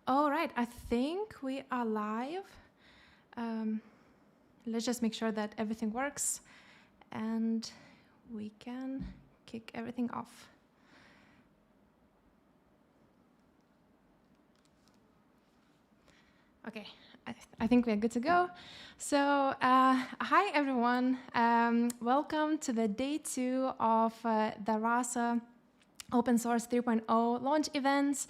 All right, I think we are live. Let's just make sure that everything works and we can kick everything off. Okay, I think we're good to go. So, hi everyone. Welcome to the day 2 of the Rasa Open Source 3.0 launch events.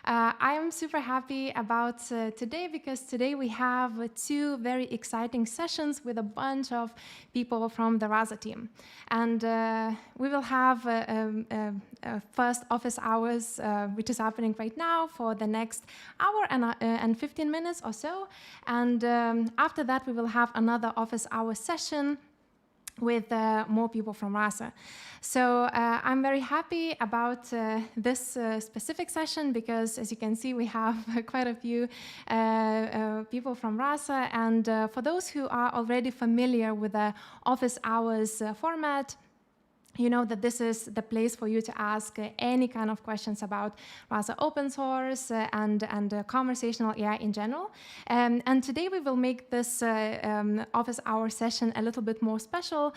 I am super happy about today because today we have 2 very exciting sessions with a bunch of people from the Rasa team. And we will have first office hours, which is happening right now for the next hour and 15 minutes or so. And after that, we will have another office hour session with more people from Rasa. So I'm very happy about this specific session because, as you can see, we have quite a few people from Rasa. And for those who are already familiar with the office hours format, you know that this is the place for you to ask any kind of questions about Rasa open source and conversational AI in general. And today we will make this office hour session a little bit more special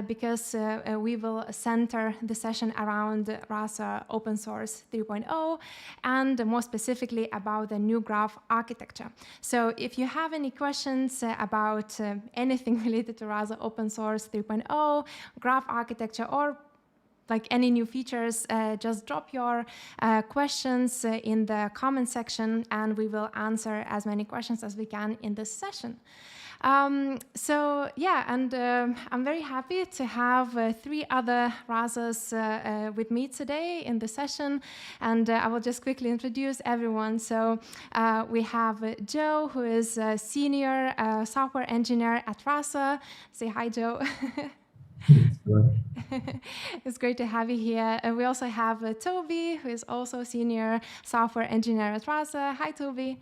because we will center the session around Rasa open source 3.0 and more specifically about the new graph architecture. So if you have any questions about anything related to Rasa open source 3.0, graph architecture, or like any new features, just drop your questions in the comment section and we will answer as many questions as we can in this session. So yeah, and I'm very happy to have 3 other Rasas with me today in the session, and I will just quickly introduce everyone. So we have Joe, who is a senior software engineer at Rasa. Say hi, Joe. It's great to have you here. And we also have Toby, who is also a senior software engineer at Rasa. Hi, Toby.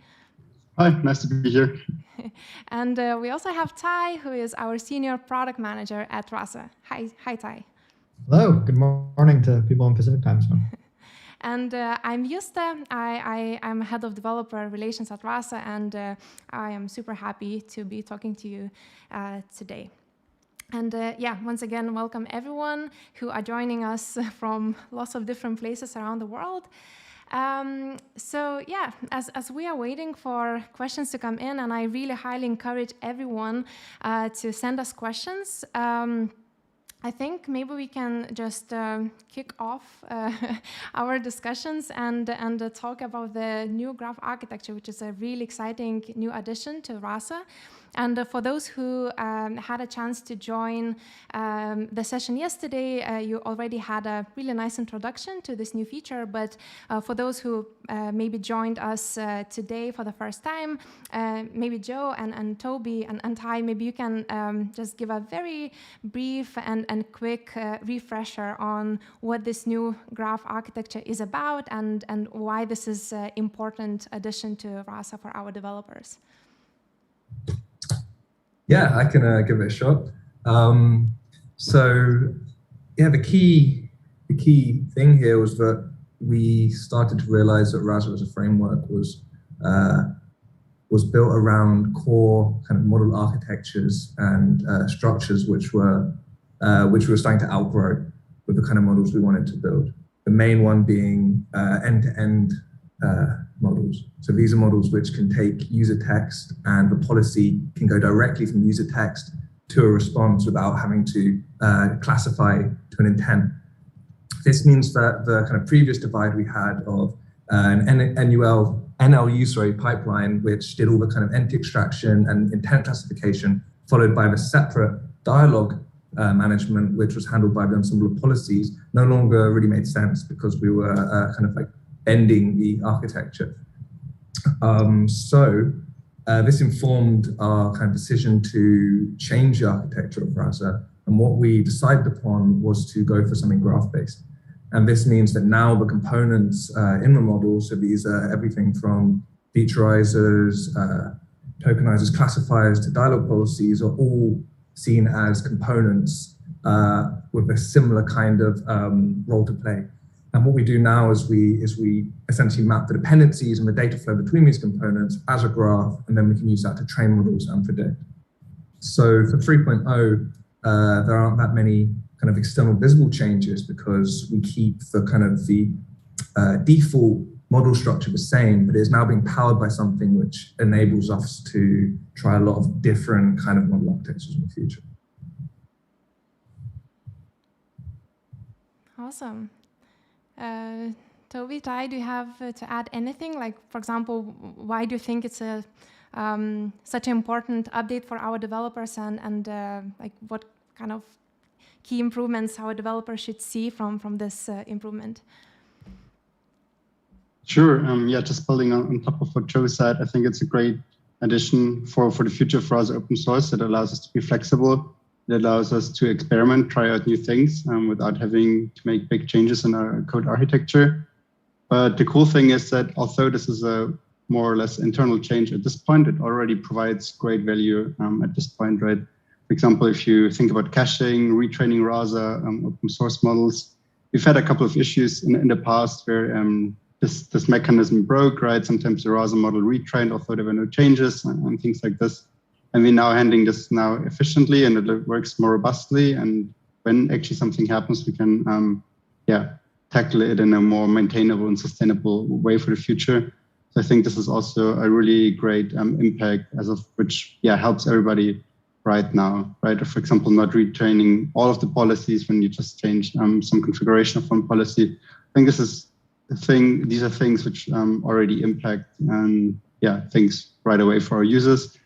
Hi, nice to be here. And we also have Ty, who is our senior product manager at Rasa. Hi, Ty. Hello, good morning to people in Pacific time zone. And I'm Juste. I'm head of developer relations at Rasa, and I am super happy to be talking to you today. And yeah, once again, welcome everyone who are joining us from lots of different places around the world. So yeah, as we are waiting for questions to come in, and I really highly encourage everyone to send us questions. I think maybe we can just kick off our discussions and talk about the new graph architecture, which is a really exciting new addition to Rasa. And for those who had a chance to join the session yesterday, you already had a really nice introduction to this new feature. But for those who maybe joined us today for the first time, maybe Joe and Toby and Ty, maybe you can just give a very brief and quick refresher on what this new graph architecture is about and why this is an important addition to Rasa for our developers. Yeah, I can give it a shot. So yeah, the key thing here was that we started to realize that Rasa as a framework was built around core kind of model architectures and structures which we were starting to outgrow with the kind of models we wanted to build. The main one being end-to-end models. So these are models which can take user text and the policy can go directly from user text to a response without having to classify to an intent. This means that the kind of previous divide we had of an NLU pipeline, which did all the kind of entity extraction and intent classification, followed by the separate dialogue management, which was handled by the ensemble of policies, no longer really made sense because we were kind of like ending the architecture. So this informed our kind of decision to change the architecture of Rasa, and what we decided upon was to go for something graph-based. And this means that now the components in the model, so these are everything from featurizers, tokenizers, classifiers to dialogue policies, are all seen as components with a similar kind of role to play. And what we do now is we essentially map the dependencies and the data flow between these components as a graph, and then we can use that to train models and predict. So for 3.0, there aren't that many kind of external visible changes because we keep the kind of the default model structure the same, but it's now being powered by something which enables us to try a lot of different kind of model architectures in the future. Awesome. Toby, Ty, do you have to add anything? Like, for example, why do you think it's a such an important update for our developers, and like what kind of key improvements our developers should see from this improvement? Sure. Yeah, just building on top of what Joe said, I think it's a great addition for the future for us open source. It allows us to be flexible. It allows us to experiment, try out new things without having to make big changes in our code architecture. But the cool thing is that although this is a more or less internal change at this point, it already provides great value at this point, right? For example, if you think about caching, retraining Rasa, open source models, we've had a couple of issues in the past where this mechanism broke, right? Sometimes the Rasa model retrained, although there were no changes and things like this. And we're now handling this now efficiently, and it works more robustly. And when actually something happens, we can, tackle it in a more maintainable and sustainable way for the future. So I think this is also a really great impact, as of which helps everybody right now, right? For example, not retraining all of the policies when you just change some configuration of one policy. I think this is a thing. These are things which already impact things right away for our users.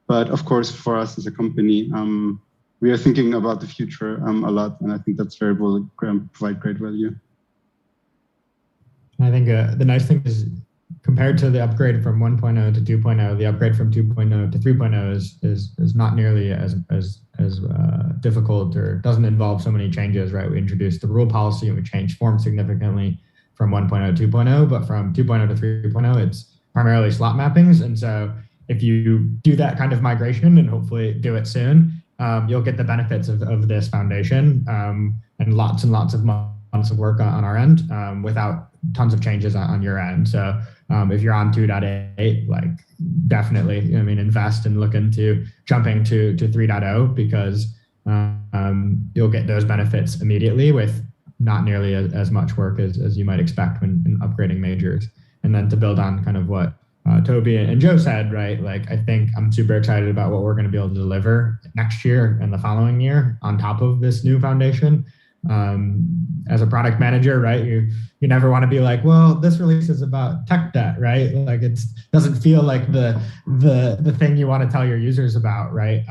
But of course, for us as a company, we are thinking about the future a lot, and I think that's very will provide great value. I think the nice thing is, compared to the upgrade from 1.0 to 2.0, the upgrade from 2.0 to 3.0 is not nearly as difficult, or doesn't involve so many changes, right? We introduced the rule policy and we changed form significantly from 1.0 to 2.0, but from 2.0 to 3.0, it's primarily slot mappings. And so if you do that kind of migration, and hopefully do it soon, you'll get the benefits of this foundation and lots of months of work on our end without tons of changes on your end. So if you're on 2.8, like definitely, invest and look into jumping to 3.0 because you'll get those benefits immediately with not nearly as much work as you might expect when upgrading majors. And then to build on kind of what Toby and Joe said, right? Like, I think I'm super excited about what we're going to be able to deliver next year and the following year on top of this new foundation. As a product manager, right? You never want to be like, well, this release is about tech debt, right? Like, it doesn't feel like the thing you want to tell your users about, right?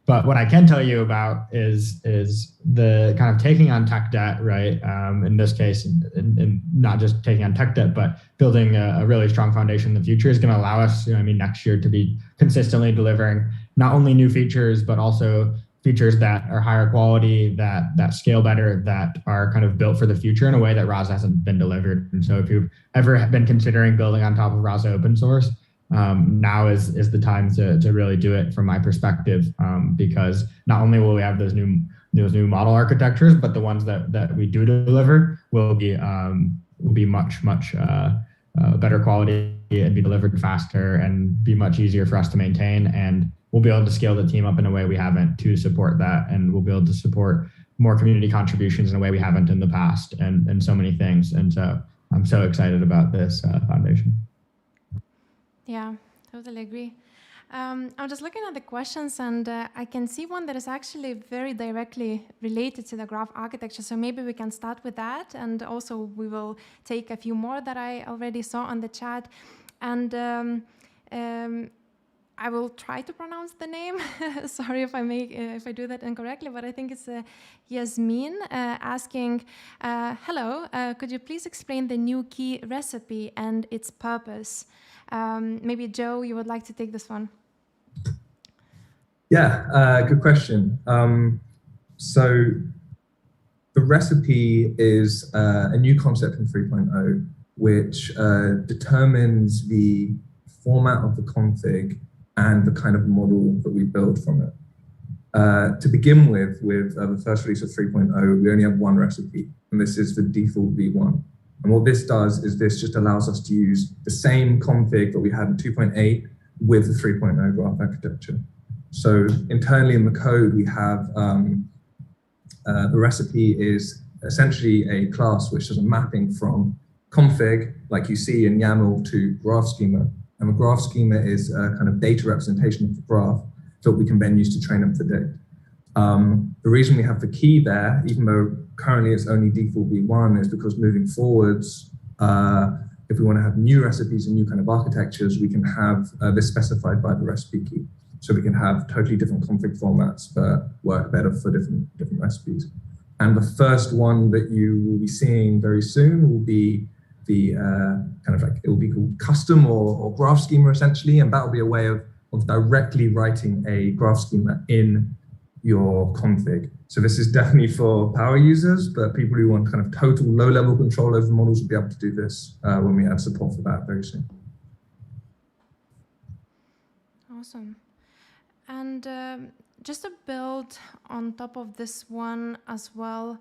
But what I can tell you about is the kind of taking on tech debt, right? In this case, and not just taking on tech debt, but building a really strong foundation in the future is going to allow us, next year to be consistently delivering not only new features, but also features that are higher quality, that scale better, that are kind of built for the future in a way that Rasa hasn't been delivered. And so if you've ever been considering building on top of Rasa open source, now is the time to really do it from my perspective, because not only will we have those new model architectures, but the ones that we do deliver will be much better quality and be delivered faster and be much easier for us to maintain. And we'll be able to scale the team up in a way we haven't to support that. And we'll be able to support more community contributions in a way we haven't in the past, and so many things. And so I'm so excited about this foundation. Yeah, totally agree. I'm just looking at the questions, and I can see one that is actually very directly related to the graph architecture. So maybe we can start with that, and also we will take a few more that I already saw on the chat. And I will try to pronounce the name. Sorry if I do that incorrectly, but I think it's Yasmin asking, hello, could you please explain the new key recipe and its purpose? Maybe Joe, you would like to take this one. Yeah, good question. So the recipe is a new concept in 3.0, which determines the format of the config and the kind of model that we build from it. To begin with the first release of 3.0, we only have one recipe, and this is the default v1. And what this does is this just allows us to use the same config that we had in 2.8 with the 3.0 graph architecture. So internally in the code, we have the recipe is essentially a class which is a mapping from config, like you see in YAML, to graph schema. And the graph schema is a kind of data representation of the graph that we can then use to train and predict. The reason we have the key there, even though currently it's only default v1, is because moving forwards, if we want to have new recipes and new kind of architectures, we can have this specified by the recipe key. So we can have totally different config formats that work better for different recipes. And the first one that you will be seeing very soon will be the kind of like, it will be called custom or graph schema essentially, and that will be a way of directly writing a graph schema in your config. So this is definitely for power users, but people who want kind of total low-level control over models will be able to do this when we add support for that very soon. Awesome. And just to build on top of this one as well,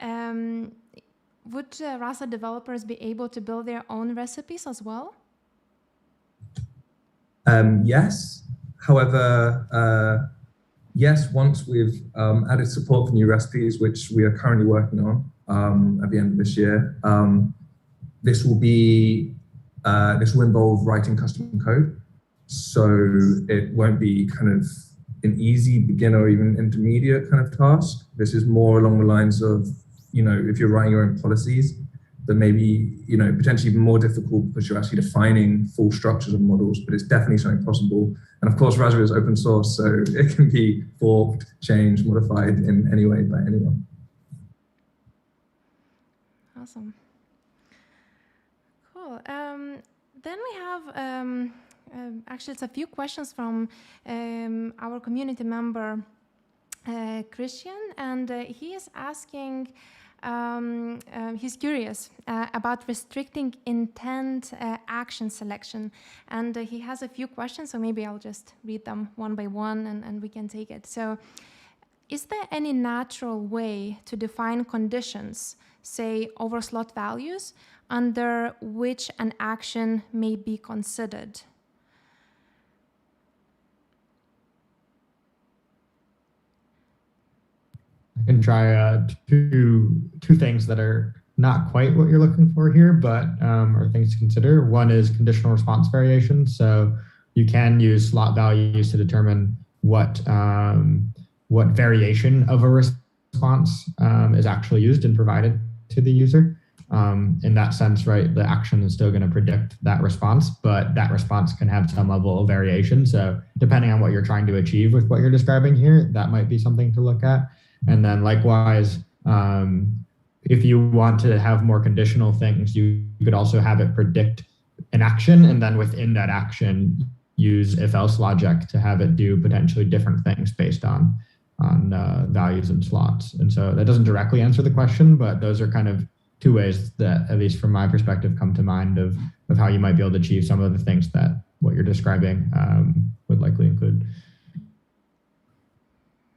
would Rasa developers be able to build their own recipes as well? Yes. However, yes, once we've added support for new recipes, which we are currently working on at the end of this year, this will involve writing custom code. So it won't be kind of an easy beginner or even intermediate kind of task. This is more along the lines of, if you're writing your own policies, that maybe, potentially even more difficult because you're actually defining full structures of models, but it's definitely something possible. And of course, Rasa is open source, so it can be forked, changed, modified in any way by anyone. Awesome. Cool. Then we have, actually, it's a few questions from our community member, Christian, and he is asking, he's curious about restricting intent action selection, and he has a few questions, so maybe I'll just read them one by one and we can take it. So, is there any natural way to define conditions, say over slot values, under which an action may be considered? I can try two things that are not quite what you're looking for here, but are things to consider. One is conditional response variation. So you can use slot values to determine what variation of a response is actually used and provided to the user. In that sense, right, the action is still going to predict that response, but that response can have some level of variation. So depending on what you're trying to achieve with what you're describing here, that might be something to look at. And then likewise, if you want to have more conditional things, you could also have it predict an action, and then within that action, use if-else logic to have it do potentially different things based on values and slots. And so that doesn't directly answer the question, but those are kind of two ways that, at least from my perspective, come to mind of how you might be able to achieve some of the things that what you're describing would likely include.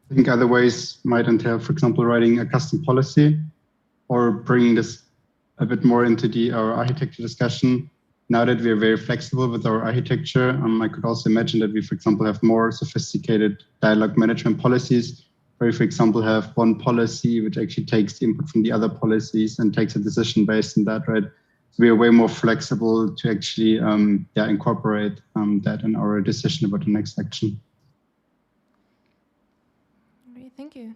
I think other ways might entail, for example, writing a custom policy or bringing this a bit more into our architecture discussion. Now that we are very flexible with our architecture, I could also imagine that we, for example, have more sophisticated dialogue management policies, where we, for example, have one policy which actually takes the input from the other policies and takes a decision based on that, right? So we are way more flexible to actually incorporate that in our decision about the next action. Great, thank you.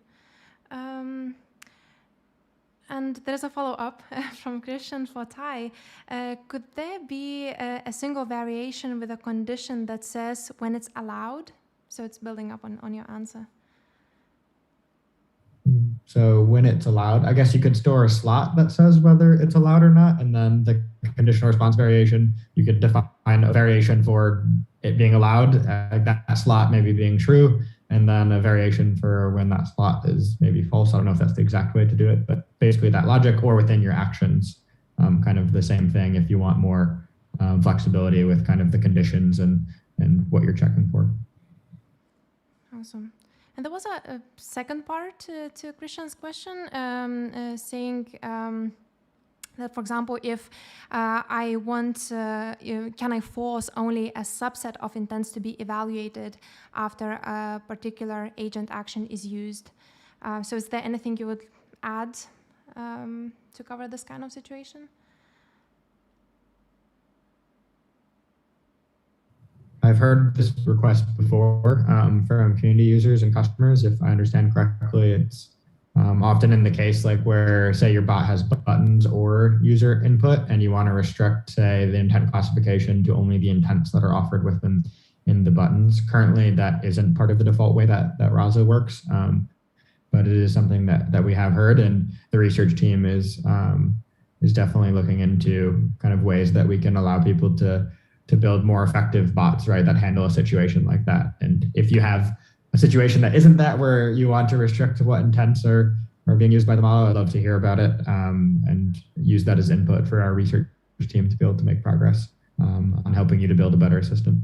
And there's a follow-up from Christian for Ty. Could there be a single variation with a condition that says when it's allowed? So it's building up on your answer. So when it's allowed, I guess you could store a slot that says whether it's allowed or not, and then the conditional response variation, you could define a variation for it being allowed, that slot maybe being true, and then a variation for when that slot is maybe false. I don't know if that's the exact way to do it, but basically that logic, or within your actions, kind of the same thing if you want more flexibility with kind of the conditions and what you're checking for. Awesome. And there was a second part to Christian's question, saying that, for example, if I want, can I force only a subset of intents to be evaluated after a particular agent action is used? So is there anything you would add to cover this kind of situation? I've heard this request before from community users and customers. If I understand correctly, it's often in the case like where, say, your bot has buttons or user input and you want to restrict, say, the intent classification to only the intents that are offered within in the buttons. Currently, that isn't part of the default way that Rasa works, but it is something that we have heard, and the research team is definitely looking into kind of ways that we can allow people to build more effective bots, right, that handle a situation like that. And if you have a situation that isn't that, where you want to restrict what intents are being used by the model, I'd love to hear about it and use that as input for our research team to be able to make progress on helping you to build a better system.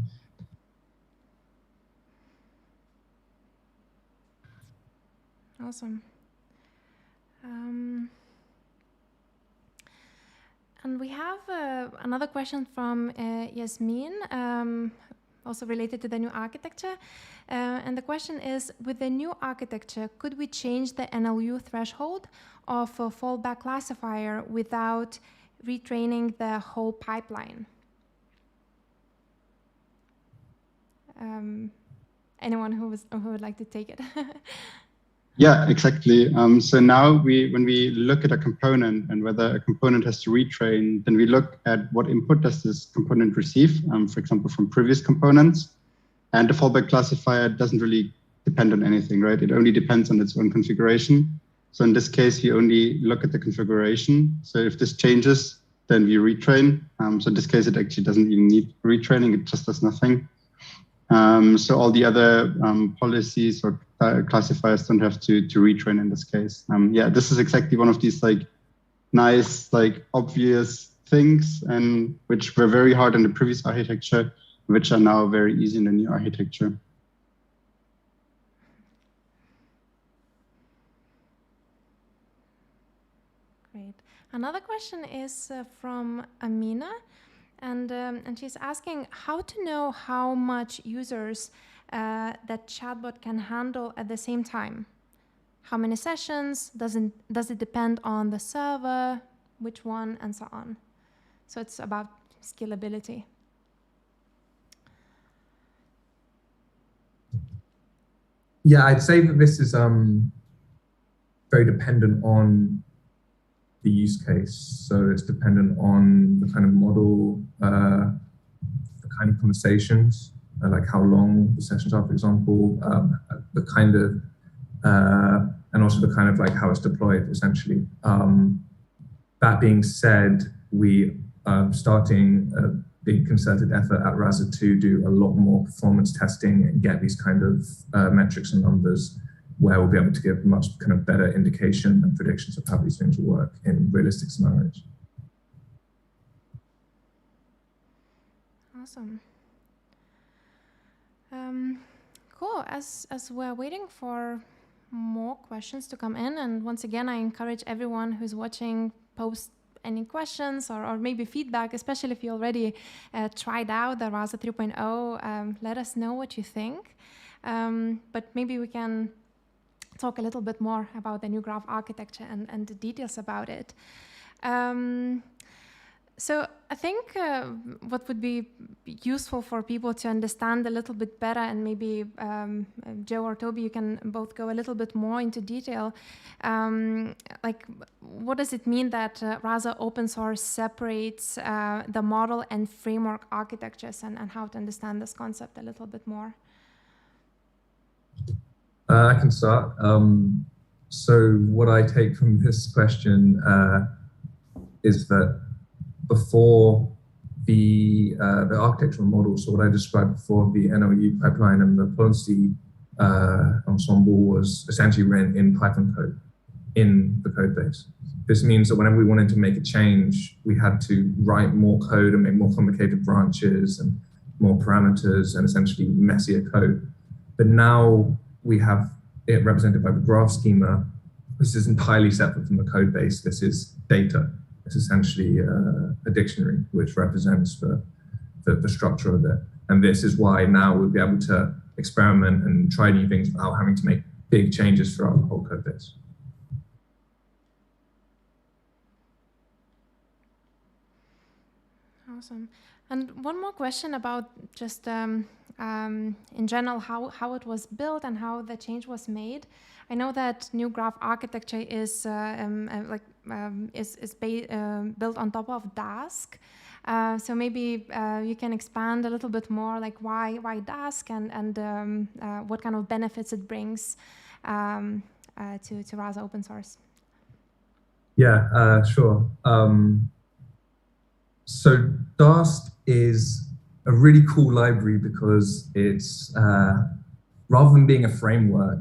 Awesome. And we have another question from Yasmin, also related to the new architecture. And the question is, with the new architecture, could we change the NLU threshold of a fallback classifier without retraining the whole pipeline? Anyone who would like to take it? Yeah, exactly. So now when we look at a component and whether a component has to retrain, then we look at what input does this component receive, for example, from previous components. And the fallback classifier doesn't really depend on anything, right? It only depends on its own configuration. So in this case, we only look at the configuration. So if this changes, then we retrain. So in this case, it actually doesn't even need retraining. It just does nothing. So all the other policies or classifiers don't have to retrain in this case. Yeah, this is exactly one of these like nice, like obvious things, and which were very hard in the previous architecture, which are now very easy in the new architecture. Great. Another question is from Amina. And she's asking how to know how much users that chatbot can handle at the same time. How many sessions? Does it depend on the server? Which one? And so on. So it's about scalability. Yeah, I'd say that this is very dependent on the use case. So it's dependent on the kind of model, the kind of conversations, like how long the sessions are, for example, the kind of, and also the kind of like how it's deployed, essentially. That being said, we are starting a big concerted effort at Rasa to do a lot more performance testing and get these kind of metrics and numbers where we'll be able to give much kind of better indication and predictions of how these things will work in realistic scenarios. Awesome. Cool. As we're waiting for more questions to come in, and once again, I encourage everyone who's watching, post any questions or maybe feedback, especially if you already tried out the Rasa 3.0, let us know what you think. But maybe we can talk a little bit more about the new graph architecture and the details about it. So I think what would be useful for people to understand a little bit better, and maybe Joe or Toby, you can both go a little bit more into detail, like what does it mean that Rasa open source separates the model and framework architectures, and how to understand this concept a little bit more? I can start. So what I take from this question is that before the architectural model, so what I described before, the NLU pipeline and the policy ensemble was essentially written in Python code in the code base. This means that whenever we wanted to make a change, we had to write more code and make more complicated branches and more parameters and essentially messier code. But now we have it represented by the graph schema. This is entirely separate from the code base. This is data. It's essentially a dictionary which represents the structure of it. And this is why now we'll be able to experiment and try new things without having to make big changes throughout the whole code base. Awesome. And one more question about just in general how it was built and how the change was made. I know that new graph architecture is built on top of Darst. So maybe you can expand a little bit more, like why Darst and what kind of benefits it brings to Rasa open source. Yeah, sure. So Darst is a really cool library because it's, rather than being a framework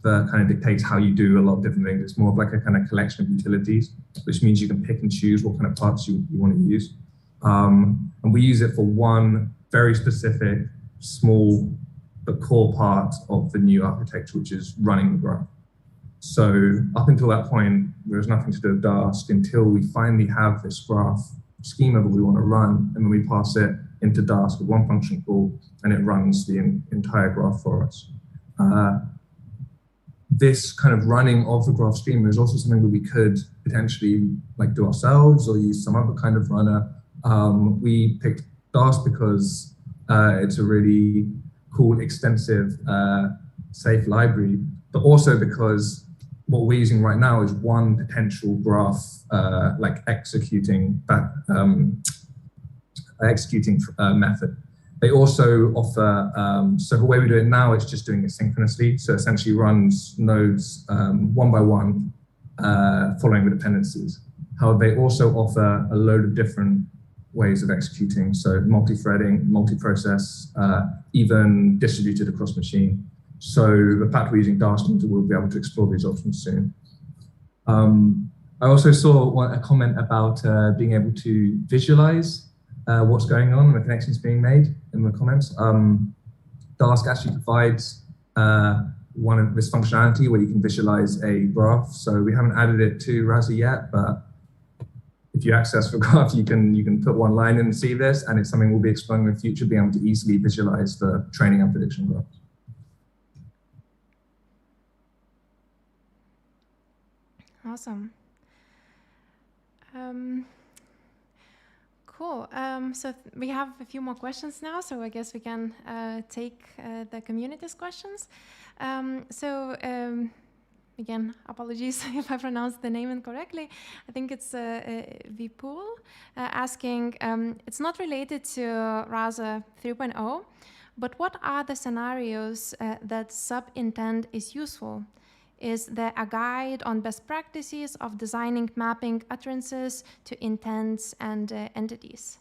that kind of dictates how you do a lot of different things, it's more of like a kind of collection of utilities, which means you can pick and choose what kind of parts you want to use. And we use it for one very specific, small, but core part of the new architecture, which is running the graph. So up until that point, there was nothing to do with Darst until we finally have this graph schema that we want to run, and then we pass it into Darst with one function call, and it runs the entire graph for us. This kind of running of the graph schema is also something that we could potentially like do ourselves or use some other kind of runner. We picked Darst because it's a really cool, extensive, safe library, but also because what we're using right now is one potential graph like executing method. They also offer, so the way we do it now, it's just doing it synchronously. So essentially runs nodes one by one, following the dependencies. However, they also offer a load of different ways of executing. So multi-threading, multi-process, even distributed across machine. So the fact we're using Darst, we'll be able to explore these options soon. I also saw a comment about being able to visualize what's going on and the connections being made in the comments. Darst actually provides one of this functionality where you can visualize a graph. So we haven't added it to Rasa yet, but if you access the graph, you can put one line in and see this, and it's something we'll be exploring in the future, being able to easily visualize the training and prediction graphs. Awesome. Cool. So we have a few more questions now, so I guess we can take the community's questions. Again, apologies if I pronounced the name incorrectly. I think it's Vipul asking, it's not related to Rasa 3.0, but what are the scenarios that sub-intent is useful? Is there a guide on best practices of designing mapping utterances to intents and entities?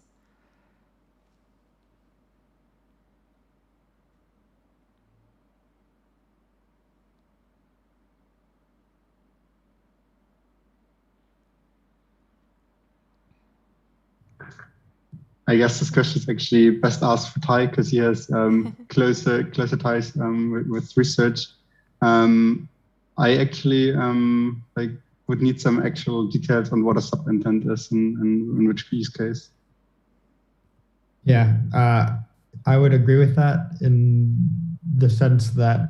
I guess this question is actually best asked for Ty because he has closer ties with research. I actually would need some actual details on what a sub-intent is and in which use case. Yeah, I would agree with that in the sense that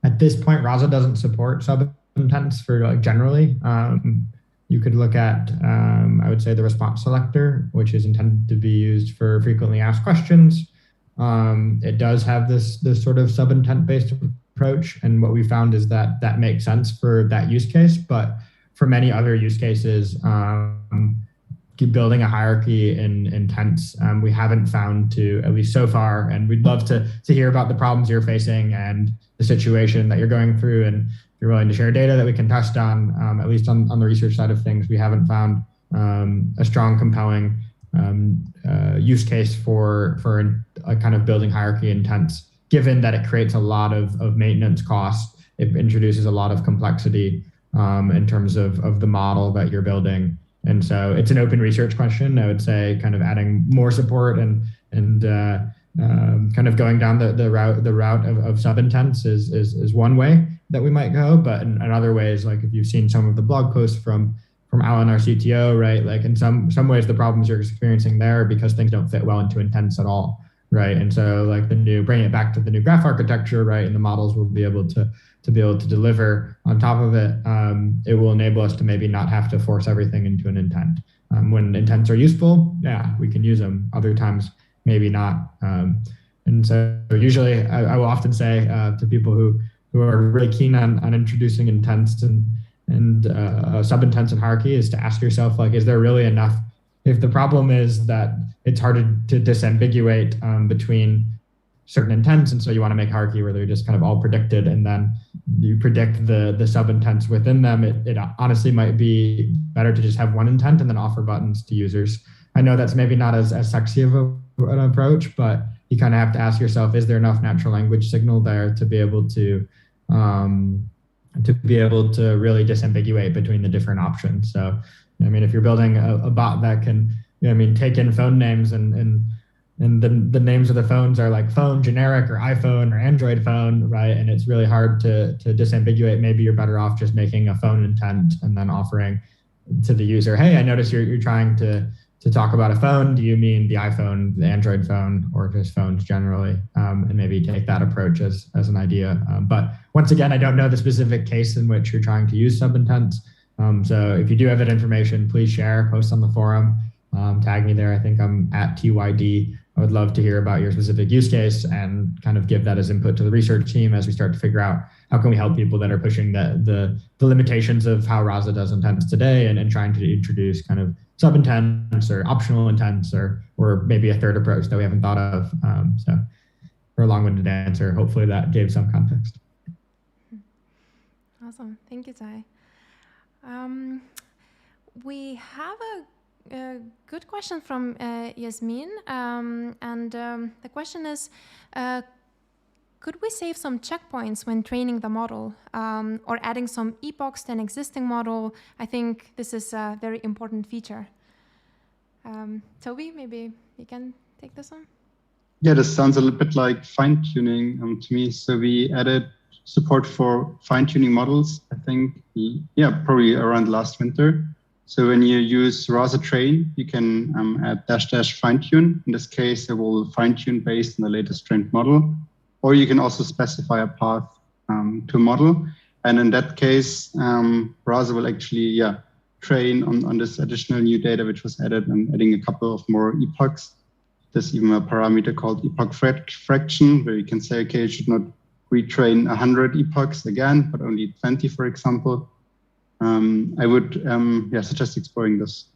at this point, Rasa doesn't support sub-intents for generally. You could look at, I would say, the response selector, which is intended to be used for frequently asked questions. It does have this sort of sub-intent based approach, and what we found is that that makes sense for that use case, but for many other use cases, building a hierarchy in intents, we haven't found to, at least so far, and we'd love to hear about the problems you're facing and the situation that you're going through, and if you're willing to share data that we can test on, at least on the research side of things, we haven't found a strong, compelling use case for a kind of building hierarchy intents, given that it creates a lot of maintenance costs. It introduces a lot of complexity in terms of the model that you're building. And so it's an open research question. I would say kind of adding more support and kind of going down the route of sub-intents is one way that we might go, but in other ways, like if you've seen some of the blog posts from Alan, our CTO, right? Like in some ways, the problems you're experiencing there are because things don't fit well into intents at all, right? And so like bringing it back to the new graph architecture, right? And the models will be able to deliver on top of it. It will enable us to maybe not have to force everything into an intent. When intents are useful, yeah, we can use them. Other times, maybe not. And so usually I will often say to people who are really keen on introducing intents and sub-intents and hierarchy is to ask yourself, like, is there really enough? If the problem is that it's hard to disambiguate between certain intents, and so you want to make hierarchy where they're just kind of all predicted, and then you predict the sub-intents within them, it honestly might be better to just have one intent and then offer buttons to users. I know that's maybe not as sexy of an approach, but you kind of have to ask yourself, is there enough natural language signal there to be able to really disambiguate between the different options? So, I mean, if you're building a bot that can, take in phone names and the names of the phones are like phone generic or iPhone or Android phone, right? And it's really hard to disambiguate. Maybe you're better off just making a phone intent and then offering to the user, hey, I notice you're trying to talk about a phone. Do you mean the iPhone, the Android phone, or just phones generally? And maybe take that approach as an idea. But once again, I don't know the specific case in which you're trying to use sub-intents. So if you do have that information, please share, post on the forum, tag me there. I think I'm at TYD. I would love to hear about your specific use case and kind of give that as input to the research team as we start to figure out how can we help people that are pushing the limitations of how Rasa does intents today and trying to introduce kind of sub-intents or optional intents or maybe a third approach that we haven't thought of. So for a long-winded answer, hopefully that gave some context. Awesome. Thank you, Ty. We have a good question from Yasmin, and the question is, could we save some checkpoints when training the model or adding some epochs to an existing model? I think this is a very important feature. Toby, maybe you can take this one? Yeah, this sounds a little bit like fine-tuning to me. So we added support for fine-tuning models, I think, probably around last winter. So when you use Rasa train, you can add -- fine-tune. In this case, it will fine-tune based on the latest trained model. Or you can also specify a path to a model. And in that case, Rasa will actually train on this additional new data which was added and adding a couple of more epochs. There's even a parameter called epoch fraction where you can say, okay, you should not retrain 100 epochs again, but only 20, for example. I would suggest exploring this.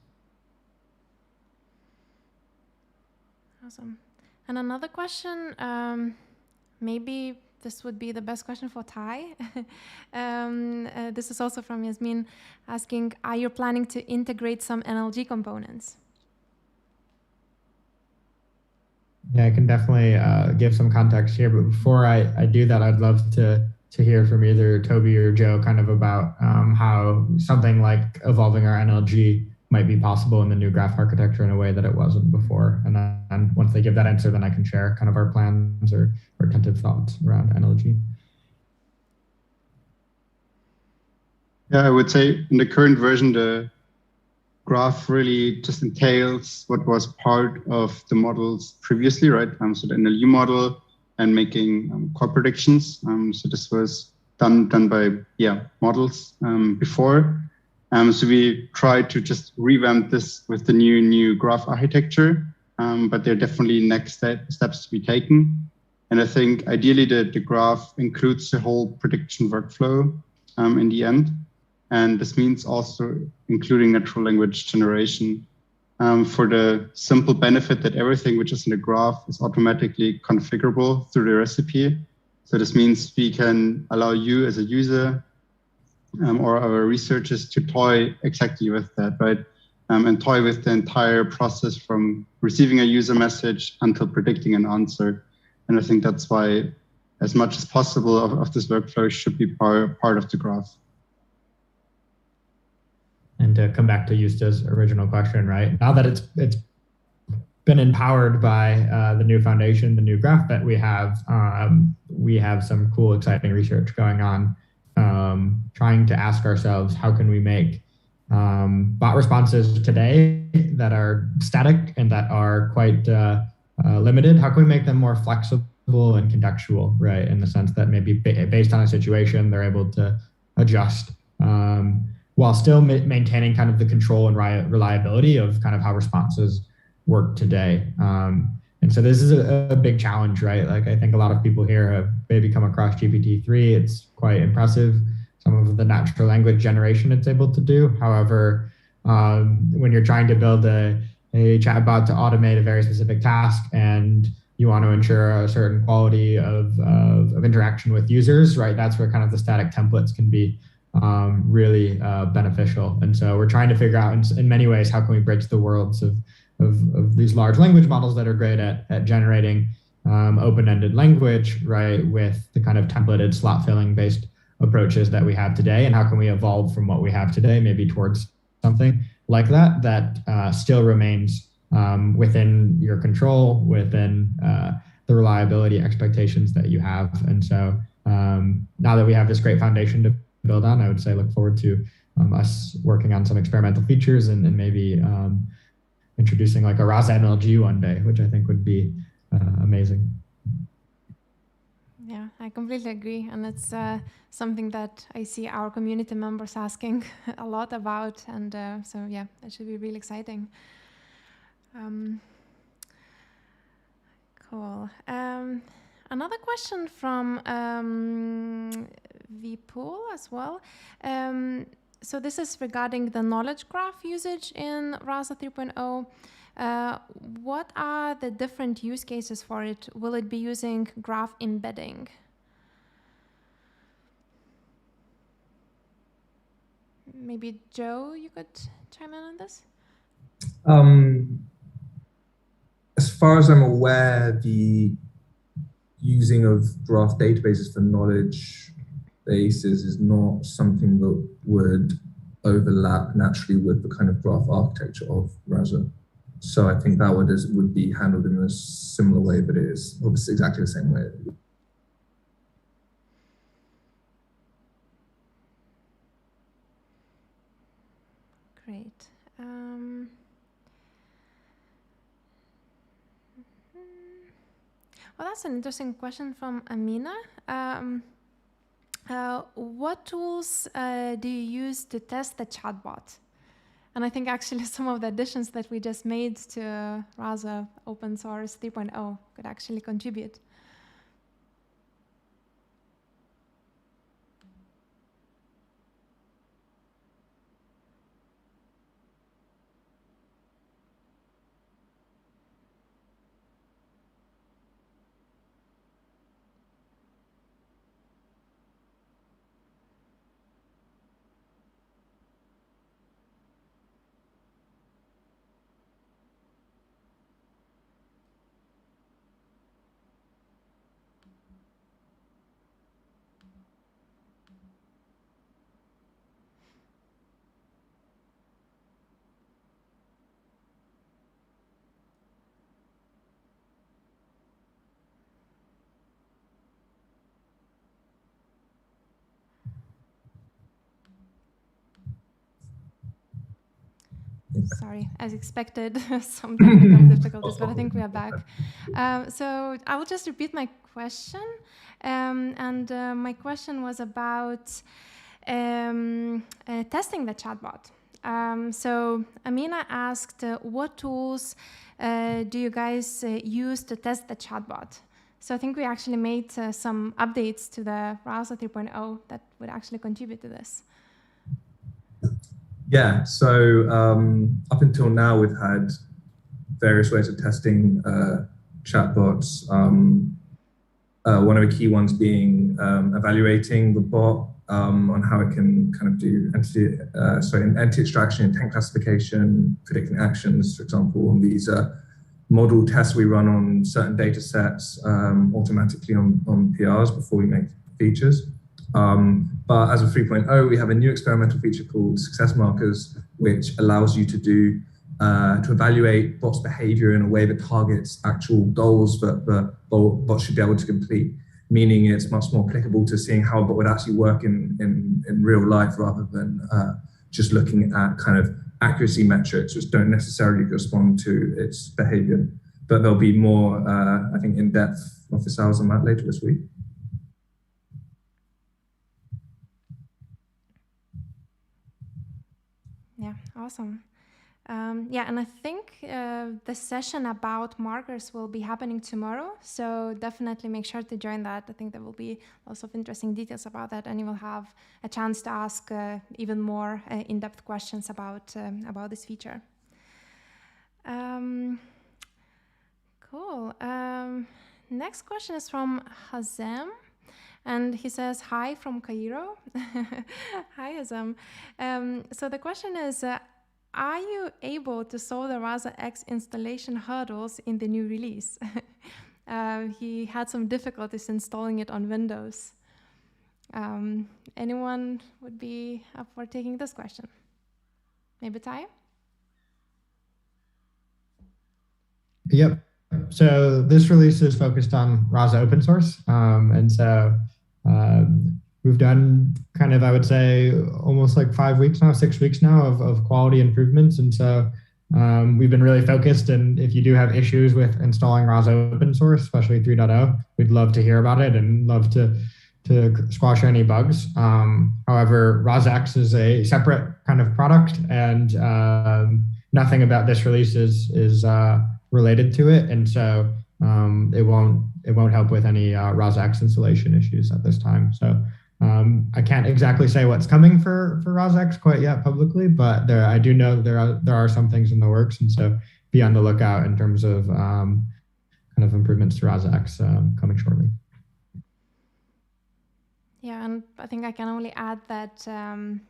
Awesome. And another question, maybe this would be the best question for Ty. This is also from Yasmin asking, are you planning to integrate some NLG components? Yeah, I can definitely give some context here, but before I do that, I'd love to hear from either Toby or Joe kind of about how something like evolving our NLG might be possible in the new graph architecture in a way that it wasn't before. And then once they give that answer, then I can share kind of our plans or tentative thoughts around NLG. Yeah, I would say in the current version, the graph really just entails what was part of the models previously, right? So the NLU model and making core predictions. So this was done by models before. So we tried to just revamp this with the new graph architecture, but there are definitely next steps to be taken. And I think ideally the graph includes the whole prediction workflow in the end. And this means also including natural language generation for the simple benefit that everything which is in the graph is automatically configurable through the recipe. So this means we can allow you as a user or our researchers to toy exactly with that, right? And toy with the entire process from receiving a user message until predicting an answer. And I think that's why as much as possible of this workflow should be part of the graph. And to come back to Juste's original question, right? Now that it's been empowered by the new foundation, the new graph that we have some cool, exciting research going on, trying to ask ourselves, how can we make bot responses today that are static and that are quite limited? How can we make them more flexible and contextual, right? In the sense that maybe based on a situation, they're able to adjust while still maintaining kind of the control and reliability of kind of how responses work today. And so this is a big challenge, right? Like I think a lot of people here have maybe come across GPT-3. It's quite impressive, some of the natural language generation it's able to do. However, when you're trying to build a chatbot to automate a very specific task and you want to ensure a certain quality of interaction with users, right? That's where kind of the static templates can be really beneficial. And so we're trying to figure out in many ways, how can we bridge the worlds of these large language models that are great at generating open-ended language, right, with the kind of templated slot filling based approaches that we have today, and how can we evolve from what we have today maybe towards something like that still remains within your control, within the reliability expectations that you have. And so now that we have this great foundation to build on, I would say look forward to us working on some experimental features and maybe introducing like a Rasa MLG one day, which I think would be amazing. Yeah, I completely agree. And it's something that I see our community members asking a lot about. And so, yeah, that should be really exciting. Cool. Another question from Vpool as well. So this is regarding the knowledge graph usage in Rasa 3.0. What are the different use cases for it? Will it be using graph embedding? Maybe Joe, you could chime in on this? As far as I'm aware, the using of graph databases for knowledge bases is not something that would overlap naturally with the kind of graph architecture of Rasa. So I think that would be handled in a similar way, but it is obviously exactly the same way. Great. Well, that's an interesting question from Amina. What tools do you use to test the chatbot? And I think actually some of the additions that we just made to Rasa Open Source 3.0 could actually contribute. Sorry, as expected, some technical difficulties, but I think we are back. So I will just repeat my question. My question was about testing the chatbot. So Amina asked, what tools do you guys use to test the chatbot? So I think we actually made some updates to the Rasa 3.0 that would actually contribute to this. Yeah, so up until now, we've had various ways of testing chatbots. One of the key ones being evaluating the bot on how it can kind of do entity extraction, intent classification, predicting actions, for example. And these model tests we run on certain data sets automatically on PRs before we make features. But as of 3.0, we have a new experimental feature called success markers, which allows you to do to evaluate bot's behavior in a way that targets actual goals that the bot should be able to complete, meaning it's much more applicable to seeing how a bot would actually work in real life rather than just looking at kind of accuracy metrics which don't necessarily correspond to its behavior. But there'll be more, I think, in-depth office hours on that later this week. Yeah, awesome. Yeah, and I think the session about markers will be happening tomorrow, so definitely make sure to join that. I think there will be lots of interesting details about that, and you will have a chance to ask even more in-depth questions about this feature. Cool. Next question is from Hazem, and he says, hi from Cairo. Hi, Hazem. So the question is, are you able to solve the Rasa X installation hurdles in the new release? He had some difficulties installing it on Windows. Anyone would be up for taking this question? Maybe Ty? Yep. So this release is focused on Rasa open source. And so we've done kind of, I would say, almost like 5 weeks now, 6 weeks now of quality improvements. And so we've been really focused. And if you do have issues with installing Rasa open source, especially 3.0, we'd love to hear about it and love to squash any bugs. However, Rasa X is a separate kind of product, and nothing about this release is related to it. And so it won't help with any Rasa X installation issues at this time. So I can't exactly say what's coming for Rasa X quite yet publicly, but I do know there are some things in the works, and so be on the lookout in terms of kind of improvements to Rasa X coming shortly. Yeah, and I think I can only add that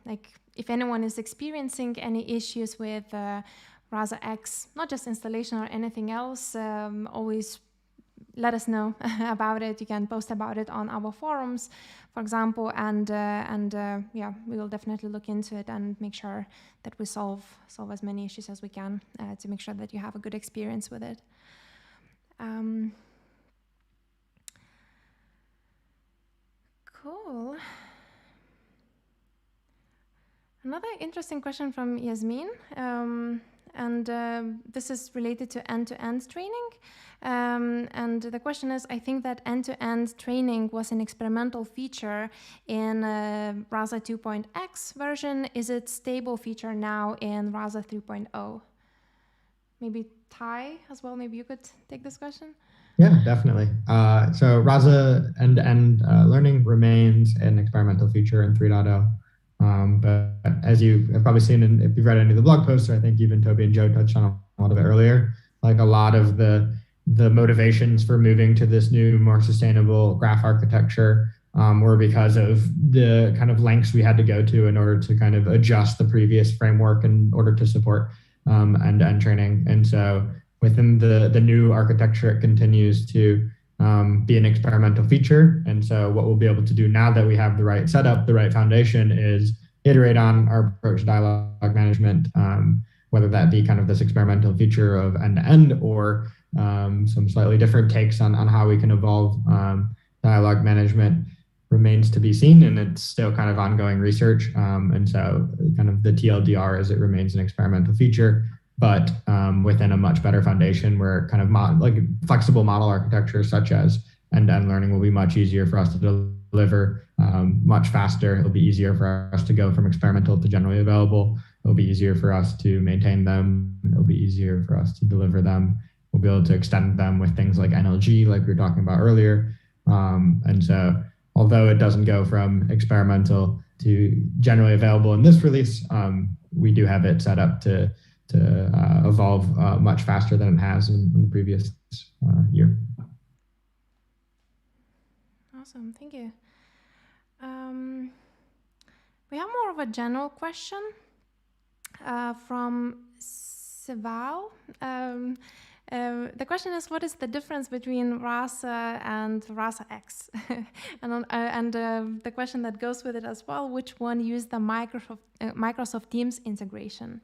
like if anyone is experiencing any issues with Rasa X, not just installation or anything else, always let us know about it. You can post about it on our forums, for example, and yeah, we will definitely look into it and make sure that we solve as many issues as we can to make sure that you have a good experience with it. Cool. Another interesting question from Yasmin. And this is related to end-to-end training. And the question is, I think that end-to-end training was an experimental feature in Rasa 2.x version. Is it stable feature now in Rasa 3.0? Maybe Ty as well, maybe you could take this question? Yeah, definitely. So Rasa end-to-end learning remains an experimental feature in 3.0. But as you have probably seen, and if you've read any of the blog posts, or I think even Toby and Joe touched on a lot of it earlier, like a lot of the motivations for moving to this new, more sustainable graph architecture were because of the kind of lengths we had to go to in order to kind of adjust the previous framework in order to support end-to-end training. And so within the new architecture, it continues to be an experimental feature. And so what we'll be able to do now that we have the right setup, the right foundation, is iterate on our approach to dialogue management, whether that be kind of this experimental feature of end-to-end or some slightly different takes on how we can evolve dialogue management remains to be seen, and it's still kind of ongoing research. And so kind of the TLDR is it remains an experimental feature, but within a much better foundation where kind of like flexible model architecture such as end-to-end learning will be much easier for us to deliver much faster. It'll be easier for us to go from experimental to generally available. It'll be easier for us to maintain them. It'll be easier for us to deliver them. We'll be able to extend them with things like NLG, like we were talking about earlier. And so although it doesn't go from experimental to generally available in this release, we do have it set up to evolve much faster than it has in the previous year. Awesome, thank you. We have more of a general question from Sival. The question is, what is the difference between Rasa and Rasa X? and the question that goes with it as well, which one used the Microsoft Teams integration?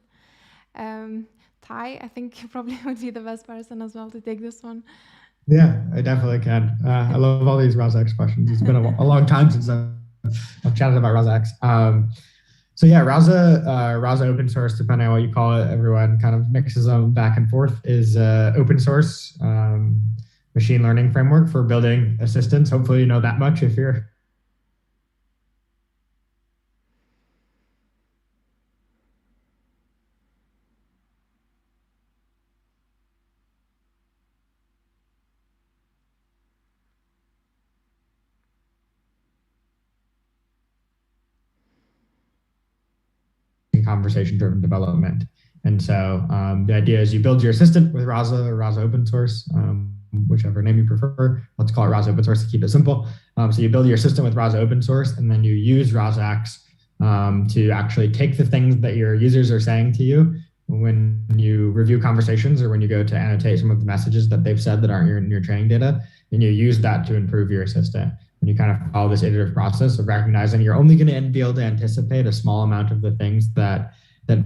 Ty, I think you probably would be the best person as well to take this one. Yeah, I definitely can. I love all these Rasa X questions. It's been a long time since I've chatted about Rasa X. So yeah, Rasa open source, depending on what you call it, everyone kind of mixes them back and forth, is open source machine learning framework for building assistants. Hopefully you know that much if you're conversation-driven development. And so the idea is you build your assistant with Rasa or Rasa open source, whichever name you prefer. Let's call it Rasa open source to keep it simple. So you build your assistant with Rasa open source, and then you use Rasa X to actually take the things that your users are saying to you when you review conversations or when you go to annotate some of the messages that they've said that aren't in your training data, and you use that to improve your assistant. And you kind of follow this iterative process of recognizing you're only going to be able to anticipate a small amount of the things that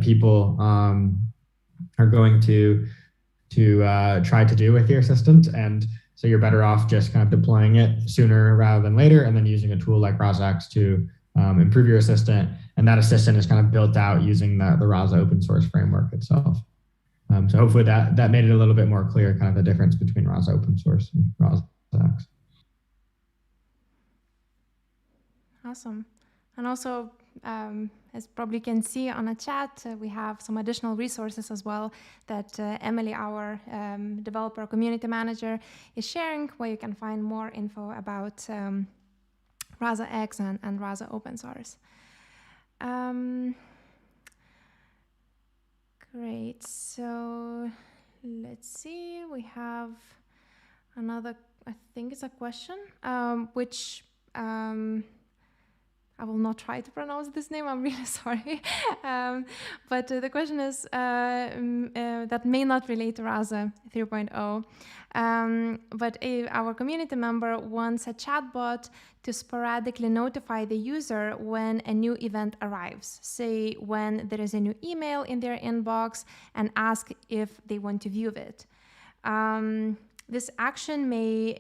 people are going to try to do with your assistant. And so you're better off just kind of deploying it sooner rather than later, and then using a tool like Rasa X to improve your assistant. And that assistant is kind of built out using the Rasa open source framework itself. So hopefully that made it a little bit more clear, kind of the difference between Rasa open source and Rasa X. Awesome. And also, as probably you can see on a chat, we have some additional resources as well that Emily, our developer community manager, is sharing, where you can find more info about Rasa X and Rasa open source. Great. So let's see. We have another, I think it's a question, which I will not try to pronounce this name, I'm really sorry. But the question is that may not relate to Rasa 3.0. But our community member wants a chatbot to sporadically notify the user when a new event arrives. Say when there is a new email in their inbox, and ask if they want to view it. This action may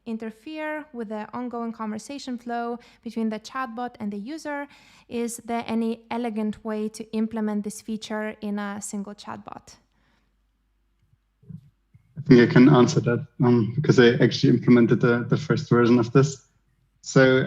interfere with the ongoing conversation flow between the chatbot and the user. Is there any elegant way to implement this feature in a single chatbot? I think I can answer that because I actually implemented the first version of this. So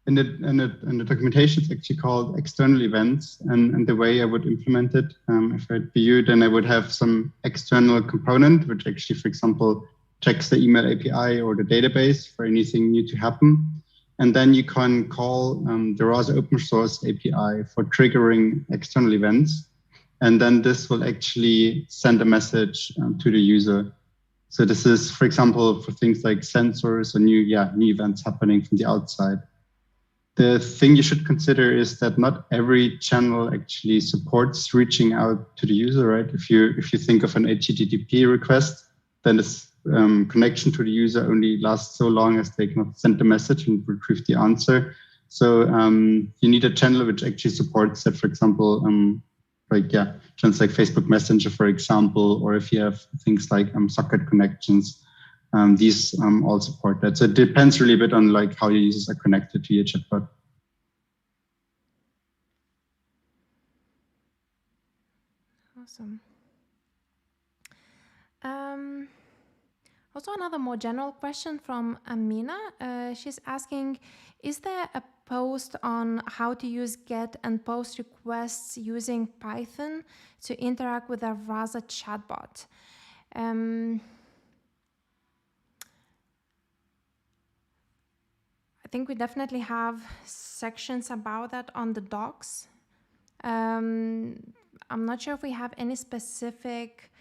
in the documentation, it's actually called external events, and the way I would implement it, if I'd be you, then I would have some external component, which actually, for example, checks the email API or the database for anything new to happen. And then you can call the Rasa open source API for triggering external events. And then this will actually send a message to the user. So this is, for example, for things like sensors or new events happening from the outside. The thing you should consider is that not every channel actually supports reaching out to the user, right? If you think of an HTTP request, then this connection to the user only lasts so long as they can send the message and retrieve the answer. So you need a channel which actually supports that, for example, channels like Facebook Messenger, for example, or if you have things like socket connections, these all support that. So it depends really a bit on like how your users are connected to your chatbot. Awesome. Also another more general question from Amina. She's asking, is there a post on how to use GET and POST requests using Python to interact with a Rasa chatbot? I think we definitely have sections about that on the docs. I'm not sure if we have any specific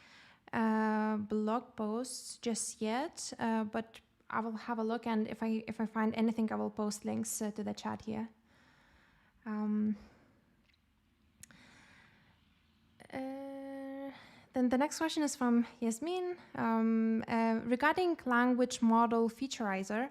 blog posts just yet, but I will have a look, and if I find anything, I will post links to the chat here. Then the next question is from Yasmin. Regarding language model featurizer,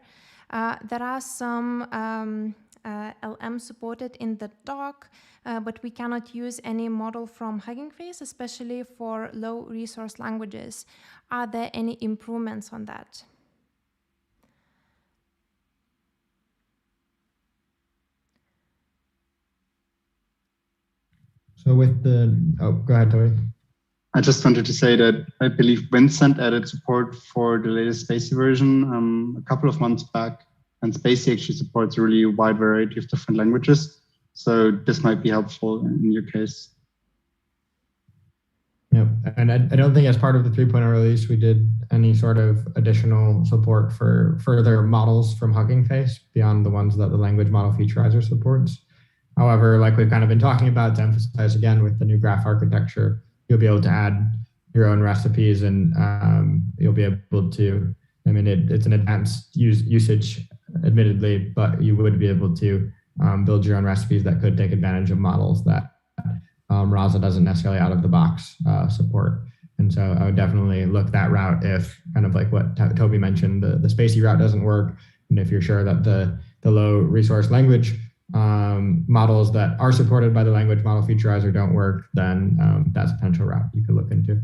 there are some LM supported in the doc, but we cannot use any model from Hugging Face, especially for low resource languages. Are there any improvements on that? So with the, go ahead, Toby. I just wanted to say that I believe Vincent added support for the latest Spacey version a couple of months back, and Spacey actually supports a really wide variety of different languages. So this might be helpful in your case. Yeah, and I don't think as part of the 3.0 release, we did any sort of additional support for further models from Hugging Face beyond the ones that the language model featurizer supports. However, like we've kind of been talking about, to emphasize again with the new graph architecture, you'll be able to add your own recipes, and you'll be able to, I mean, it's an advanced usage, admittedly, but you would be able to build your own recipes that could take advantage of models that Rasa doesn't necessarily out of the box support. And so I would definitely look that route if, kind of like what Toby mentioned, the Spacey route doesn't work. And if you're sure that the low resource language models that are supported by the language model featurizer don't work, then that's a potential route you could look into.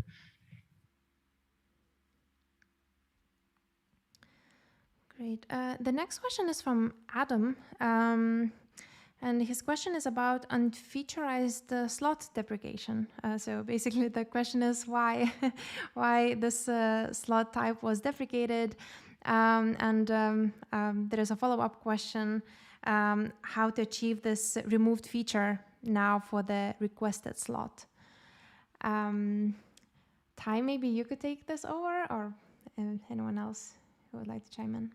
Great. The next question is from Adam. And his question is about unfeaturized slot deprecation. So basically the question is why this slot type was deprecated. There is a follow-up question, how to achieve this removed feature now for the requested slot. Ty, maybe you could take this over, or anyone else who would like to chime in?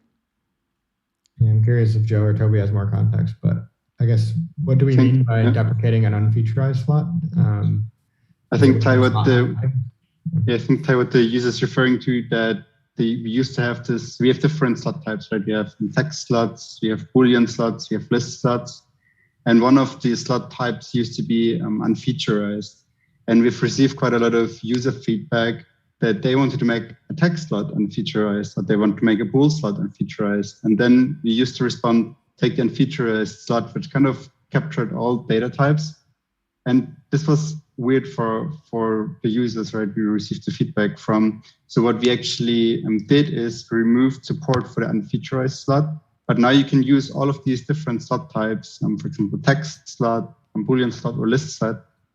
Yeah, I'm curious if Joe or Toby has more context, but I guess, what do we mean by deprecating an unfeaturized slot? I think Ty, what the user is referring to, that we used to have this, we have different slot types, right? We have text slots, we have Boolean slots, we have list slots. And one of the slot types used to be unfeaturized. And we've received quite a lot of user feedback that they wanted to make a text slot unfeaturized, or they want to make a bool slot unfeaturized. And then we used to respond, take the unfeaturized slot, which kind of captured all data types. And this was weird for the users, right? We received the feedback from. So what we actually did is remove support for the unfeaturized slot. But now you can use all of these different slot types, for example, text slot, Boolean slot, or list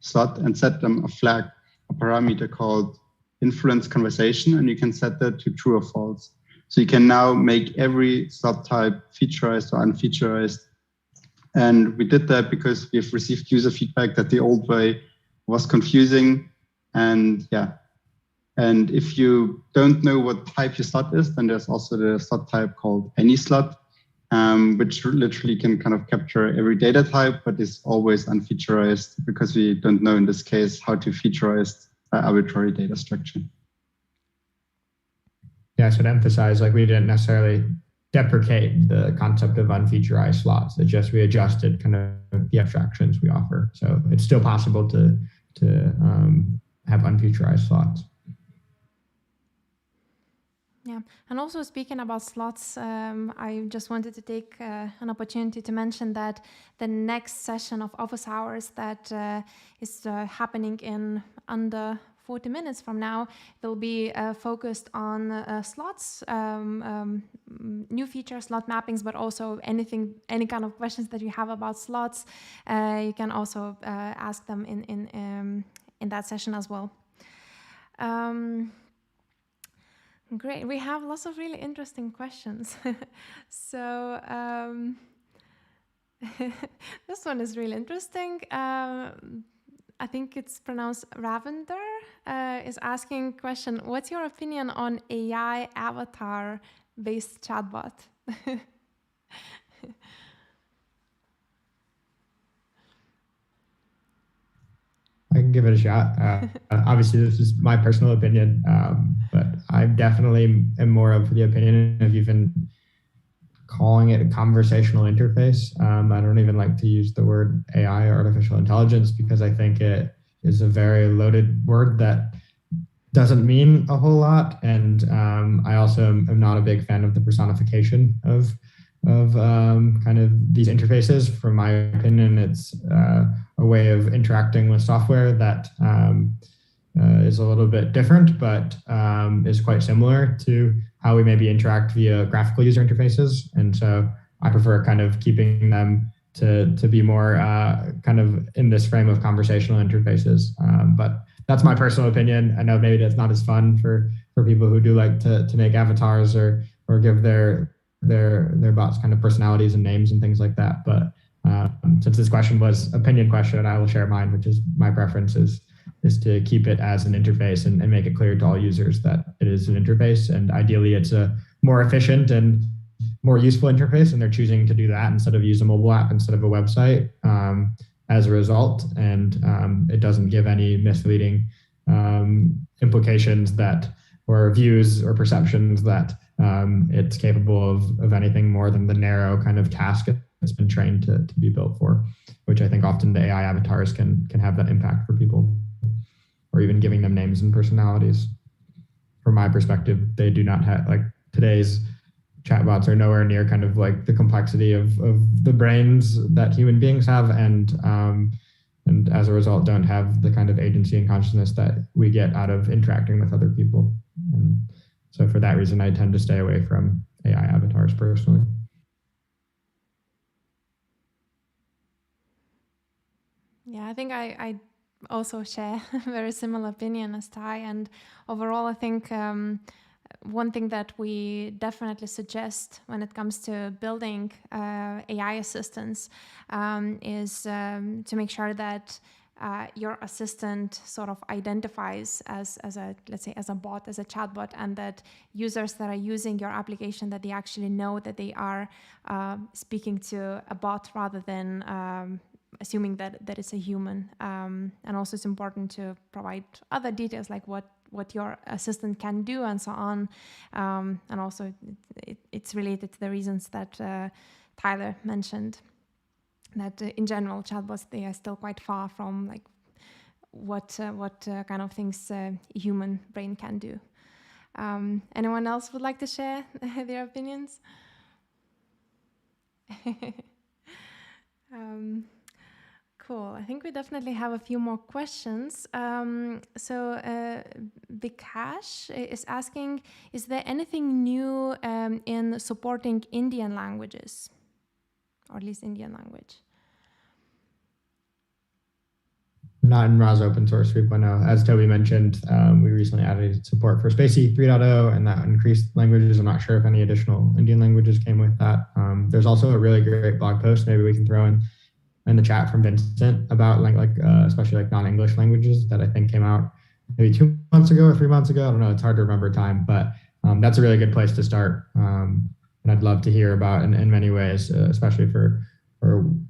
slot, and set them a flag, a parameter called influence conversation, and you can set that to true or false. So you can now make every slot type featurized or unfeaturized. And we did that because we've received user feedback that the old way was confusing. And yeah, and if you don't know what type your slot is, then there's also the slot type called any slot, which literally can kind of capture every data type, but is always unfeaturized because we don't know in this case how to featurize arbitrary data structure. Yeah, so to emphasize, like, we didn't necessarily deprecate the concept of unfeaturized slots. It's just we adjusted kind of the abstractions we offer. So it's still possible to have unfeaturized slots. Yeah, and also speaking about slots, I just wanted to take an opportunity to mention that the next session of office hours that is happening in under 40 minutes from now, will be focused on slots, new features, slot mappings, but also any kind of questions that you have about slots. You can also ask them in that session as well. Great, we have lots of really interesting questions. So this one is really interesting. I think it's pronounced Ravender, is asking a question, what's your opinion on AI avatar-based chatbot? I can give it a shot. Obviously, this is my personal opinion, but I definitely am more of the opinion of even calling it a conversational interface. I don't even like to use the word AI, or artificial intelligence, because I think it is a very loaded word that doesn't mean a whole lot. And I also am not a big fan of the personification of kind of these interfaces. From my opinion, it's a way of interacting with software that is a little bit different, but is quite similar to how we maybe interact via graphical user interfaces. And so I prefer kind of keeping them to be more kind of in this frame of conversational interfaces. But that's my personal opinion. I know maybe that's not as fun for people who do like to make avatars or give their bots kind of personalities and names and things like that. But since this question was opinion question, I will share mine, which is my preference is to keep it as an interface and make it clear to all users that it is an interface. And ideally, it's a more efficient and more useful interface, and they're choosing to do that instead of use a mobile app instead of a website as a result. And it doesn't give any misleading implications or views or perceptions that it's capable of anything more than the narrow kind of task it's been trained to be built for, which I think often the AI avatars can have that impact for people, or even giving them names and personalities. From my perspective, they do not have, like, today's chatbots are nowhere near kind of like the complexity of the brains that human beings have, and as a result don't have the kind of agency and consciousness that we get out of interacting with other people. And so for that reason, I tend to stay away from AI avatars personally. Yeah, I think I also share a very similar opinion as Ty. And overall, I think one thing that we definitely suggest when it comes to building AI assistants is to make sure that your assistant sort of identifies as a, let's say, as a bot, as a chatbot, and that users that are using your application, that they actually know that they are speaking to a bot rather than assuming that it's a human. And also it's important to provide other details like what your assistant can do and so on. And also it's related to the reasons that Tyler mentioned, that in general chatbots, they are still quite far from like what kind of things a human brain can do. Anyone else would like to share their opinions? Cool. I think we definitely have a few more questions. So Vikash is asking, is there anything new in supporting Indian languages, or at least Indian language? Not in Rasa Open Source 3.0. As Toby mentioned, we recently added support for Spacey 3.0, and that increased languages. I'm not sure if any additional Indian languages came with that. There's also a really great blog post, maybe we can throw in the chat, from Vincent about especially like non-English languages, that I think came out maybe 2 months ago or 3 months ago. I don't know, it's hard to remember time, but that's a really good place to start. And I'd love to hear about in many ways, especially for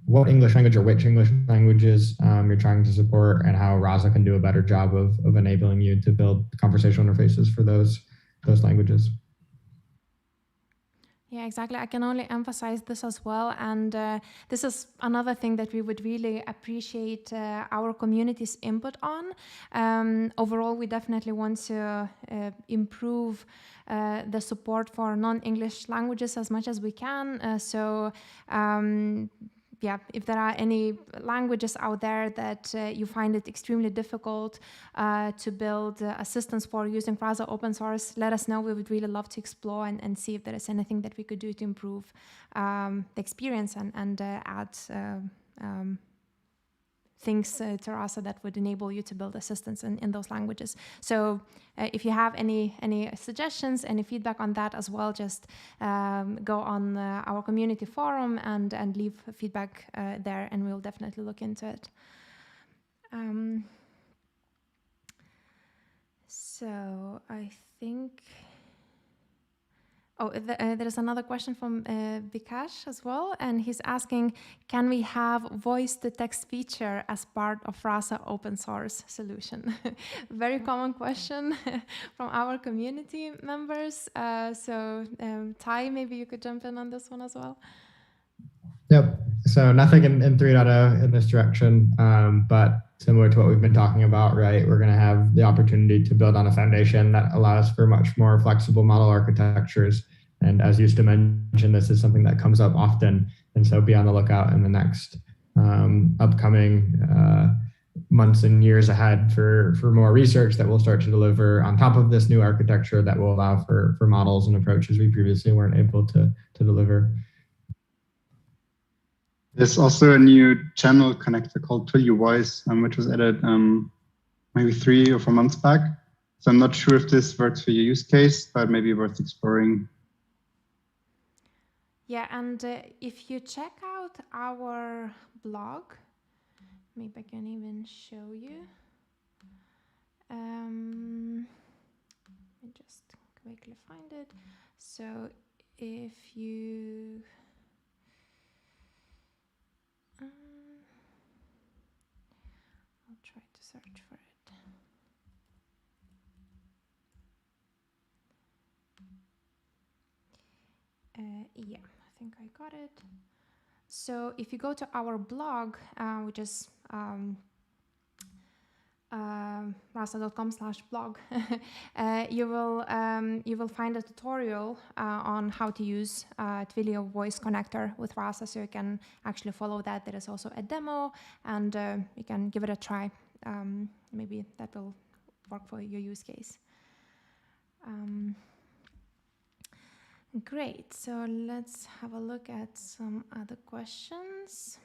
what English language or which English languages you're trying to support, and how Rasa can do a better job of enabling you to build conversational interfaces for those languages. Yeah, exactly. I can only emphasize this as well. And this is another thing that we would really appreciate our community's input on. Overall, we definitely want to improve the support for non-English languages as much as we can. Yeah, if there are any languages out there that you find it extremely difficult to build assistance for using Rasa open source, let us know. We would really love to explore and see if there is anything that we could do to improve the experience and add things to Rasa that would enable you to build assistance in those languages. So if you have any suggestions, any feedback on that as well, just go on our community forum and leave feedback there, and we'll definitely look into it. So I think... Oh, there is another question from Vikash as well, and he's asking, can we have voice-to-text feature as part of Rasa open source solution? Very common question from our community members. So Ty, maybe you could jump in on this one as well. Yep. So nothing in 3.0 in this direction, but similar to what we've been talking about, right? We're going to have the opportunity to build on a foundation that allows for much more flexible model architectures And as Juste mentioned, this is something that comes up often. And so be on the lookout in the next upcoming months and years ahead for more research that we'll start to deliver on top of this new architecture that will allow for models and approaches we previously weren't able to deliver. There's also a new channel connector called Tell Your Voice, which was added maybe 3 or 4 months back. So I'm not sure if this works for your use case, but maybe worth exploring. Yeah, and if you check out our blog, maybe I can even show you. Let me just quickly find it. So if you I'll try to search for it. Yeah, I think I got it. So if you go to our blog, which is rasa.com/blog, you will find a tutorial on how to use Twilio voice connector with Rasa, so you can actually follow that. There is also a demo, and you can give it a try. Maybe that will work for your use case. Great, so let's have a look at some other questions.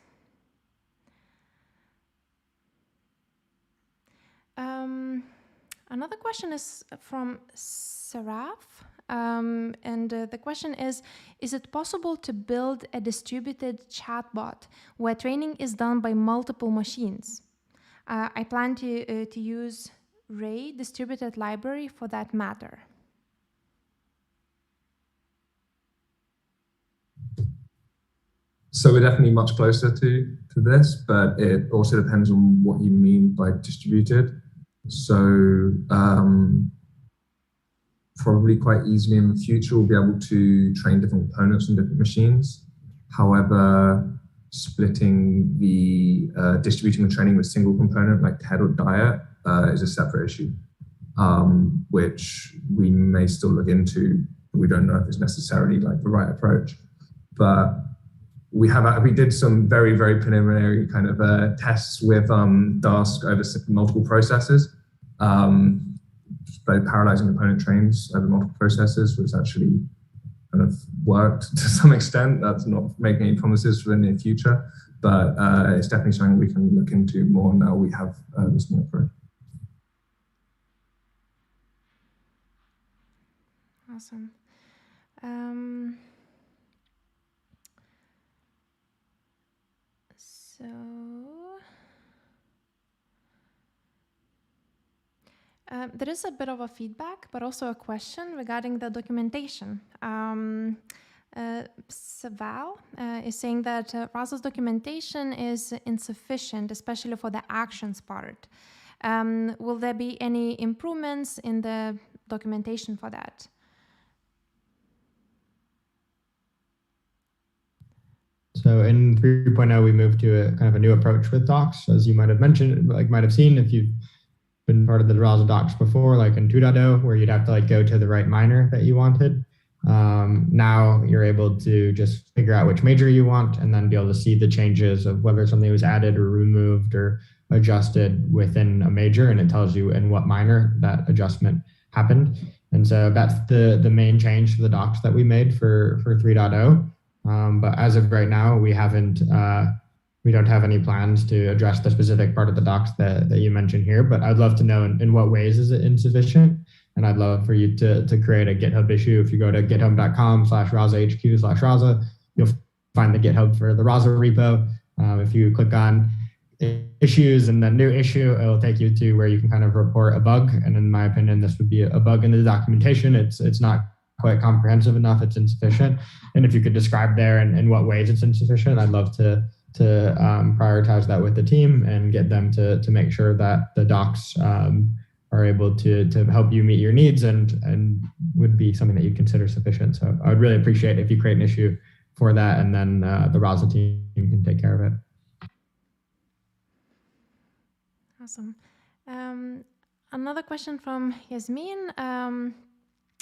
Another question is from Seraph, and the question is it possible to build a distributed chatbot where training is done by multiple machines? I plan to use Ray distributed library for that matter. So we're definitely much closer to this, but it also depends on what you mean by distributed. So probably quite easily in the future, we'll be able to train different components on different machines. However, splitting the distributing the training with a single component like TED or diet is a separate issue, which we may still look into. We don't know if it's necessarily like the right approach, but we did some very, very preliminary kind of tests with Darst over multiple processes. By parallelizing component trains over multiple processes, which actually kind of worked to some extent. That's not making any promises for the near future, but it's definitely something we can look into more now we have this new approach. Awesome. There is a bit of a feedback, but also a question regarding the documentation. Saval is saying that Rasa's documentation is insufficient, especially for the actions part. Will there be any improvements in the documentation for that? So in 3.0, we moved to a kind of a new approach with docs, as you might have mentioned, might have seen if you've been part of the Rasa docs before, like in 2.0, where you'd have to go to the right minor that you wanted. Now you're able to just figure out which major you want and then be able to see the changes of whether something was added or removed or adjusted within a major, and it tells you in what minor that adjustment happened. And so that's the main change to the docs that we made for 3.0. But as of right now, we don't have any plans to address the specific part of the docs that you mentioned here, but I'd love to know in what ways is it insufficient. And I'd love for you to create a GitHub issue. If you go to github.com/RasaHQ/Rasa, you'll find the GitHub for the Rasa repo. If you click on issues and the new issue, it will take you to where you can kind of report a bug. And in my opinion, this would be a bug in the documentation. It's not quite comprehensive enough, it's insufficient. And if you could describe there in what ways it's insufficient, I'd love to prioritize that with the team and get them to make sure that the docs are able to help you meet your needs and would be something that you'd consider sufficient. So I would really appreciate if you create an issue for that, and then the Rasa team can take care of it. Awesome. Another question from Yasmin.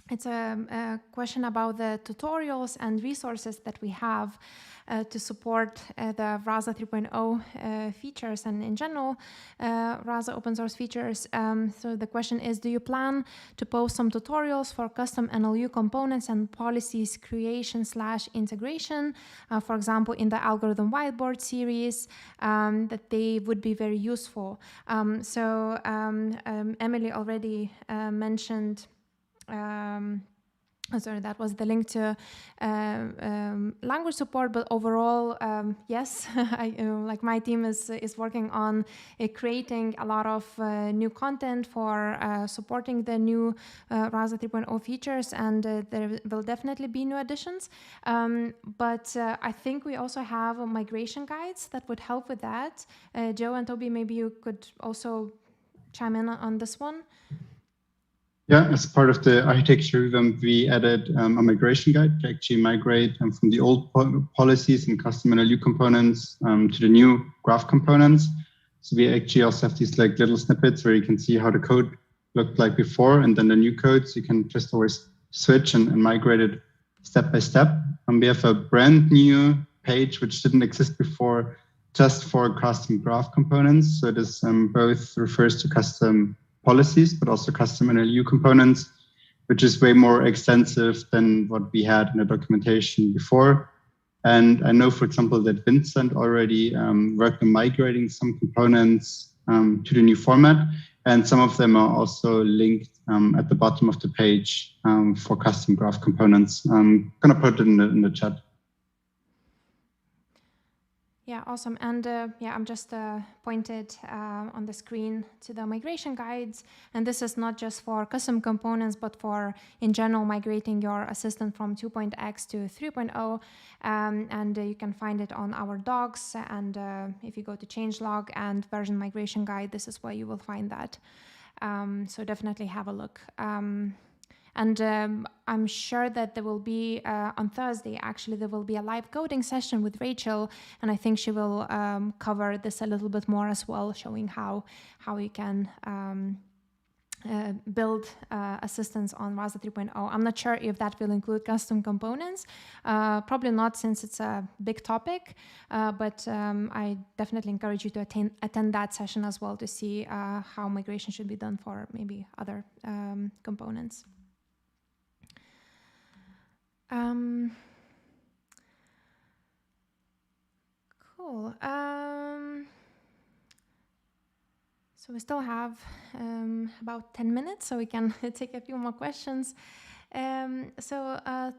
it's a question about the tutorials and resources that we have to support the Rasa 3.0 features and in general Rasa open source features. So the question is, do you plan to post some tutorials for custom NLU components and policies creation/integration, for example, in the algorithm whiteboard series, that they would be very useful? Emily already mentioned sorry, that was the link to language support, but overall, yes, like my team is working on creating a lot of new content for supporting the new Rasa 3.0 features, and there will definitely be new additions. But I think we also have migration guides that would help with that. Joe and Toby, maybe you could also chime in on this one. Yeah, as part of the architecture revamp, we added a migration guide to actually migrate from the old policies and custom NLU components to the new graph components. So we actually also have these like little snippets where you can see how the code looked like before and then the new code. So you can just always switch and migrate it step by step. And we have a brand new page which didn't exist before, just for custom graph components. So this both refers to custom policies, but also custom NLU components, which is way more extensive than what we had in the documentation before. And I know, for example, that Vincent already worked on migrating some components to the new format, and some of them are also linked at the bottom of the page for custom graph components. I'm going to put it in the chat. Yeah, awesome. And yeah, I'm just pointed on the screen to the migration guides. And this is not just for custom components, but for, in general, migrating your assistant from 2.x to 3.0. And you can find it on our docs. And if you go to changelog and version migration guide, this is where you will find that. So definitely have a look. And I'm sure that there will be, on Thursday, actually, there will be a live coding session with Rachel, and I think she will cover this a little bit more as well, showing how you can build assistants on Rasa 3.0. I'm not sure if that will include custom components. Probably not, since it's a big topic, but I definitely encourage you to attend that session as well to see how migration should be done for maybe other components. Cool. So we still have about 10 minutes, so we can take a few more questions.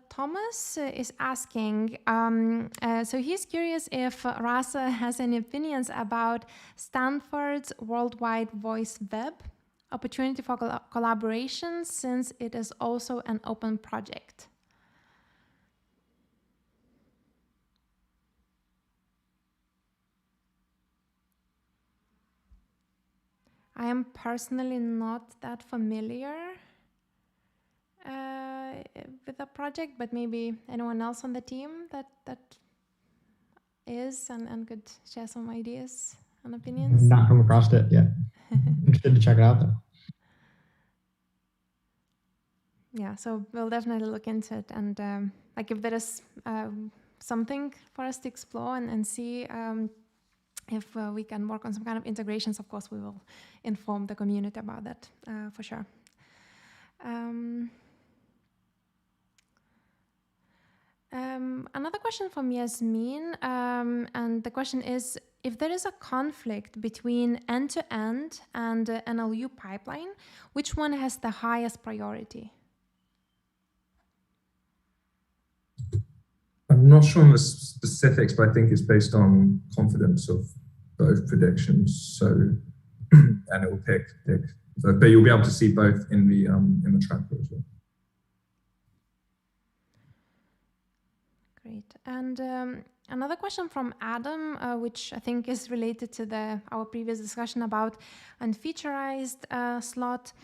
Thomas is asking, so he's curious if Rasa has any opinions about Stanford's Worldwide Voice Web opportunity for collaboration, since it is also an open project. I am personally not that familiar with the project, but maybe anyone else on the team that is and could share some ideas and opinions. I've not come across it yet. Interested to check it out though. Yeah, so we'll definitely look into it, and like if there is something for us to explore and see if we can work on some kind of integrations, of course, we will inform the community about that for sure. Another question from Yasmin, and the question is, if there is a conflict between end-to-end and NLU pipeline, which one has the highest priority? I'm not sure on the specifics, but I think it's based on confidence of both predictions. So, and it will pick. So, but you'll be able to see both in the tracker as well. Great. And another question from Adam, which I think is related to our previous discussion about unfeaturized slot.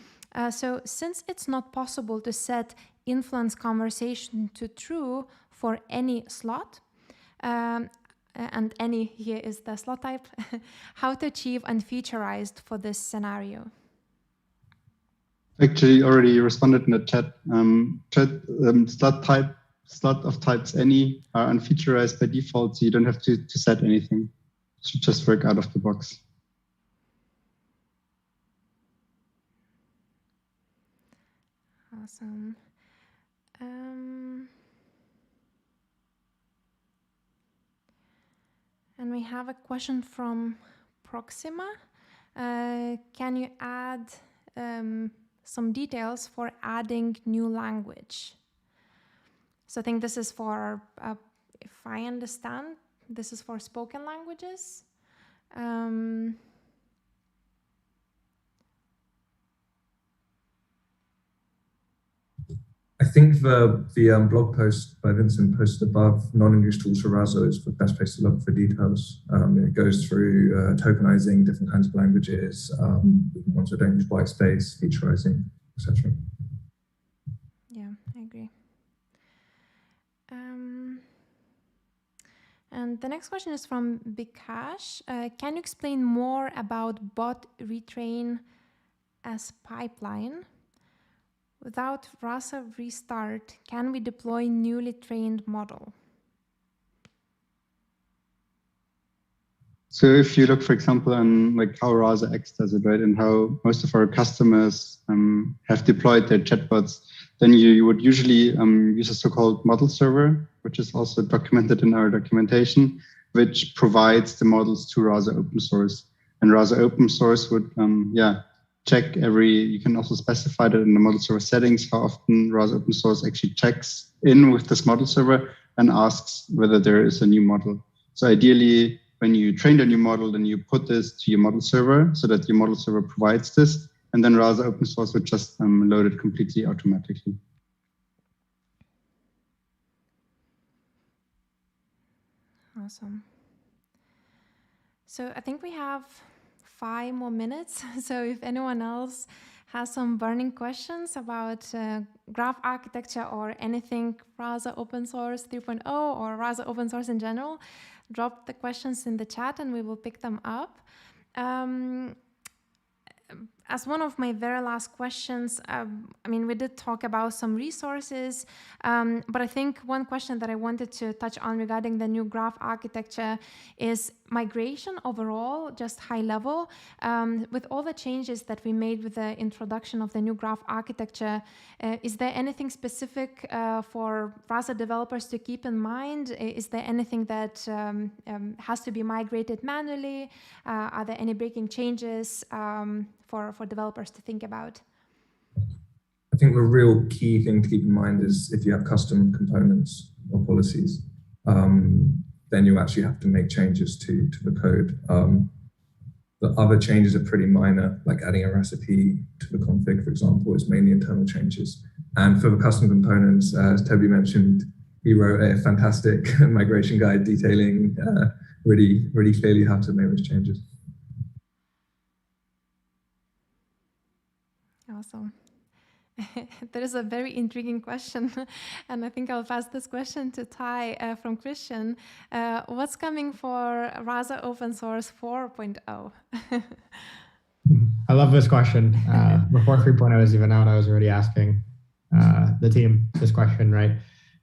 So since it's not possible to set influence conversation to true for any slot, and any here is the slot type, how to achieve unfeaturized for this scenario? Actually, already responded in the chat. Slot of types any are unfeaturized by default, so you don't have to set anything. It should just work out of the box. Awesome. And we have a question from Proxima. Can you add some details for adding new language? So I think this is for, if I understand, this is for spoken languages. I think the blog post by Vincent posted above, non-English tools for Rasa, is the best place to look for details. It goes through tokenizing different kinds of languages, ones with English white space, featurizing, etc. Yeah, I agree. And the next question is from Bikash. Can you explain more about bot retrain as pipeline? Without Rasa restart, can we deploy newly trained model? So if you look, for example, on like how Rasa X does it, right, and how most of our customers have deployed their chatbots, then you would usually use a so-called model server, which is also documented in our documentation, which provides the models to Rasa open source. And Rasa open source would, check you can also specify that in the model server settings, how often Rasa open source actually checks in with this model server and asks whether there is a new model. So ideally, when you train a new model, then you put this to your model server so that your model server provides this, and then Rasa open source would just load it completely automatically. Awesome. So I think we have 5 more minutes. So if anyone else has some burning questions about graph architecture or anything Rasa open source 3.0 or Rasa open source in general, drop the questions in the chat and we will pick them up. As one of my very last questions, we did talk about some resources, but I think one question that I wanted to touch on regarding the new graph architecture is migration overall, just high level. With all the changes that we made with the introduction of the new graph architecture, is there anything specific for Rasa developers to keep in mind? Is there anything that has to be migrated manually? Are there any breaking changes for developers to think about? I think the real key thing to keep in mind is if you have custom components or policies, then you actually have to make changes to the code. The other changes are pretty minor, like adding a recipe to the config, for example, is mainly internal changes. And for the custom components, as Toby mentioned, he wrote a fantastic migration guide detailing really clearly how to make those changes. Awesome. There is a very intriguing question, and I think I'll pass this question to Ty from Christian. What's coming for Rasa Open Source 4.0? I love this question. Before 3.0 is even out, I was already asking the team this question, right?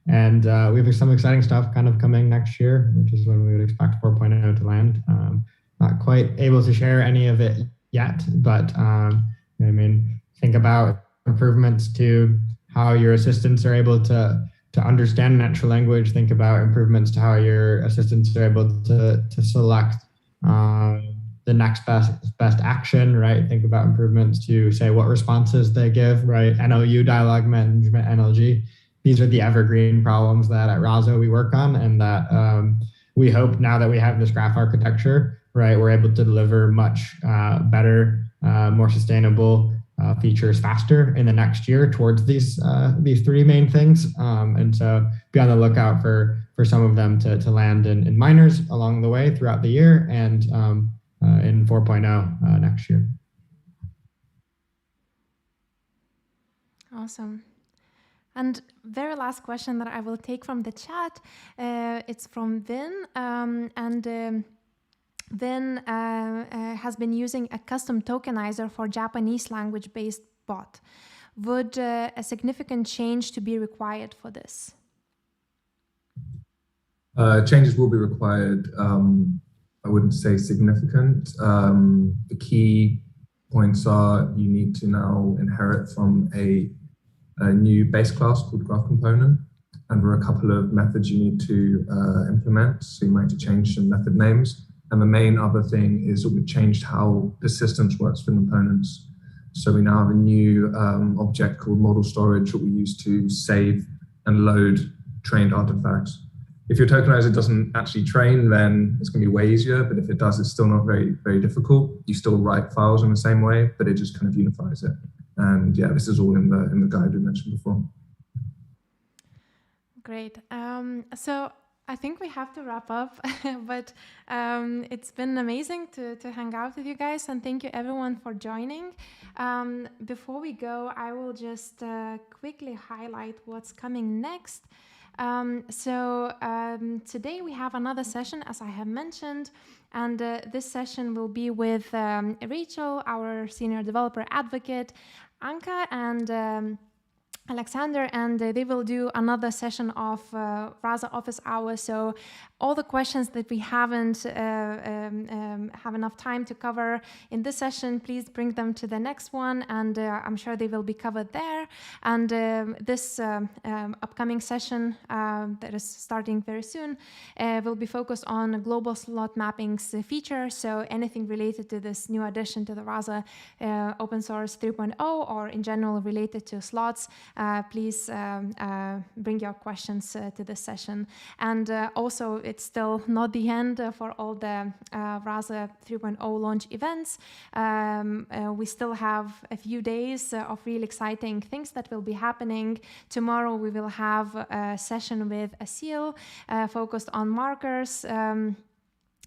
And we have some exciting stuff kind of coming next year, which is when we would expect 4.0 to land. Not quite able to share any of it yet, but think about improvements to how your assistants are able to understand natural language. Think about improvements to how your assistants are able to select the next best action, right? Think about improvements to say what responses they give, right? NLU, dialogue management, NLG. These are the evergreen problems that at Rasa we work on, and that we hope now that we have this graph architecture, right, we're able to deliver much better, more sustainable features faster in the next year towards these 3 main things. And so be on the lookout for some of them to land in minors along the way throughout the year and in 4.0 next year. Awesome. And very last question that I will take from the chat, it's from Vin, and Vin has been using a custom tokenizer for Japanese language-based bot. would a significant change to be required for this? Changes will be required. I wouldn't say significant. The key points are you need to now inherit from a new base class called graph component. And there are a couple of methods you need to implement. So you might need to change some method names. And the main other thing is that we've changed how persistence works for components. So we now have a new object called model storage that we use to save and load trained artifacts. If your tokenizer doesn't actually train, then it's going to be way easier. But if it does, it's still not very, very difficult. You still write files in the same way, but it just kind of unifies it. And yeah, this is all in the guide we mentioned before. Great. So I think we have to wrap up, but it's been amazing to hang out with you guys, and thank you everyone for joining. Before we go, I will just quickly highlight what's coming next. Today we have another session, as I have mentioned, and this session will be with Rachel, our senior developer advocate, Anka, and Alexander, and they will do another session of Rasa office hours. So all the questions that we haven't have enough time to cover in this session, please bring them to the next one, and I'm sure they will be covered there. And this upcoming session that is starting very soon will be focused on global slot mappings feature. So anything related to this new addition to the Rasa open source 3.0, or in general related to slots, please bring your questions to this session. And also, it's still not the end for all the Rasa 3.0 launch events. We still have a few days of really exciting things that will be happening. Tomorrow, we will have a session with Asil focused on markers.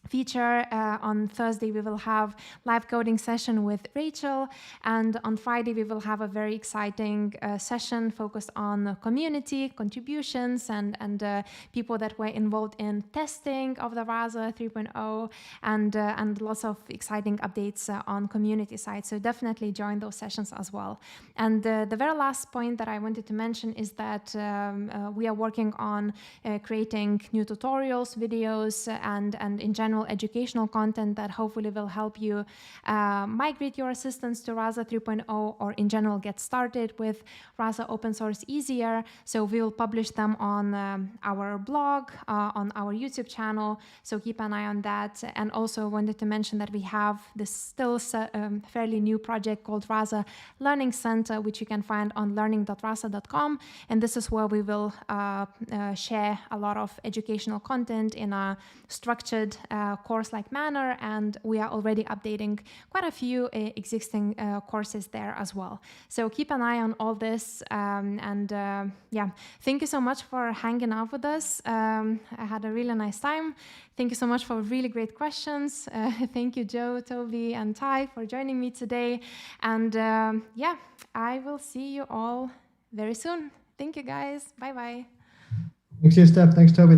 Feature. On Thursday, we will have live coding session with Rachel, and on Friday, we will have a very exciting session focused on community contributions and people that were involved in testing of the Rasa 3.0, and lots of exciting updates on community side. So definitely join those sessions as well. And the very last point that I wanted to mention is that we are working on creating new tutorials, videos, and in general educational content that hopefully will help you migrate your assistants to Rasa 3.0, or in general get started with Rasa open source easier. So we will publish them on our blog, on our YouTube channel, so keep an eye on that. And also wanted to mention that we have this still fairly new project called Rasa Learning Center, which you can find on learning.rasa.com, and this is where we will share a lot of educational content in a structured course-like manner, and we are already updating quite a few existing courses there as well. So keep an eye on all this, yeah, thank you so much for hanging out with us. I had a really nice time. Thank you so much for really great questions. Thank you, Joe, Toby, and Ty for joining me today. And yeah, I will see you all very soon. Thank you, guys. Bye-bye. Thanks, Juste. Thanks, Toby.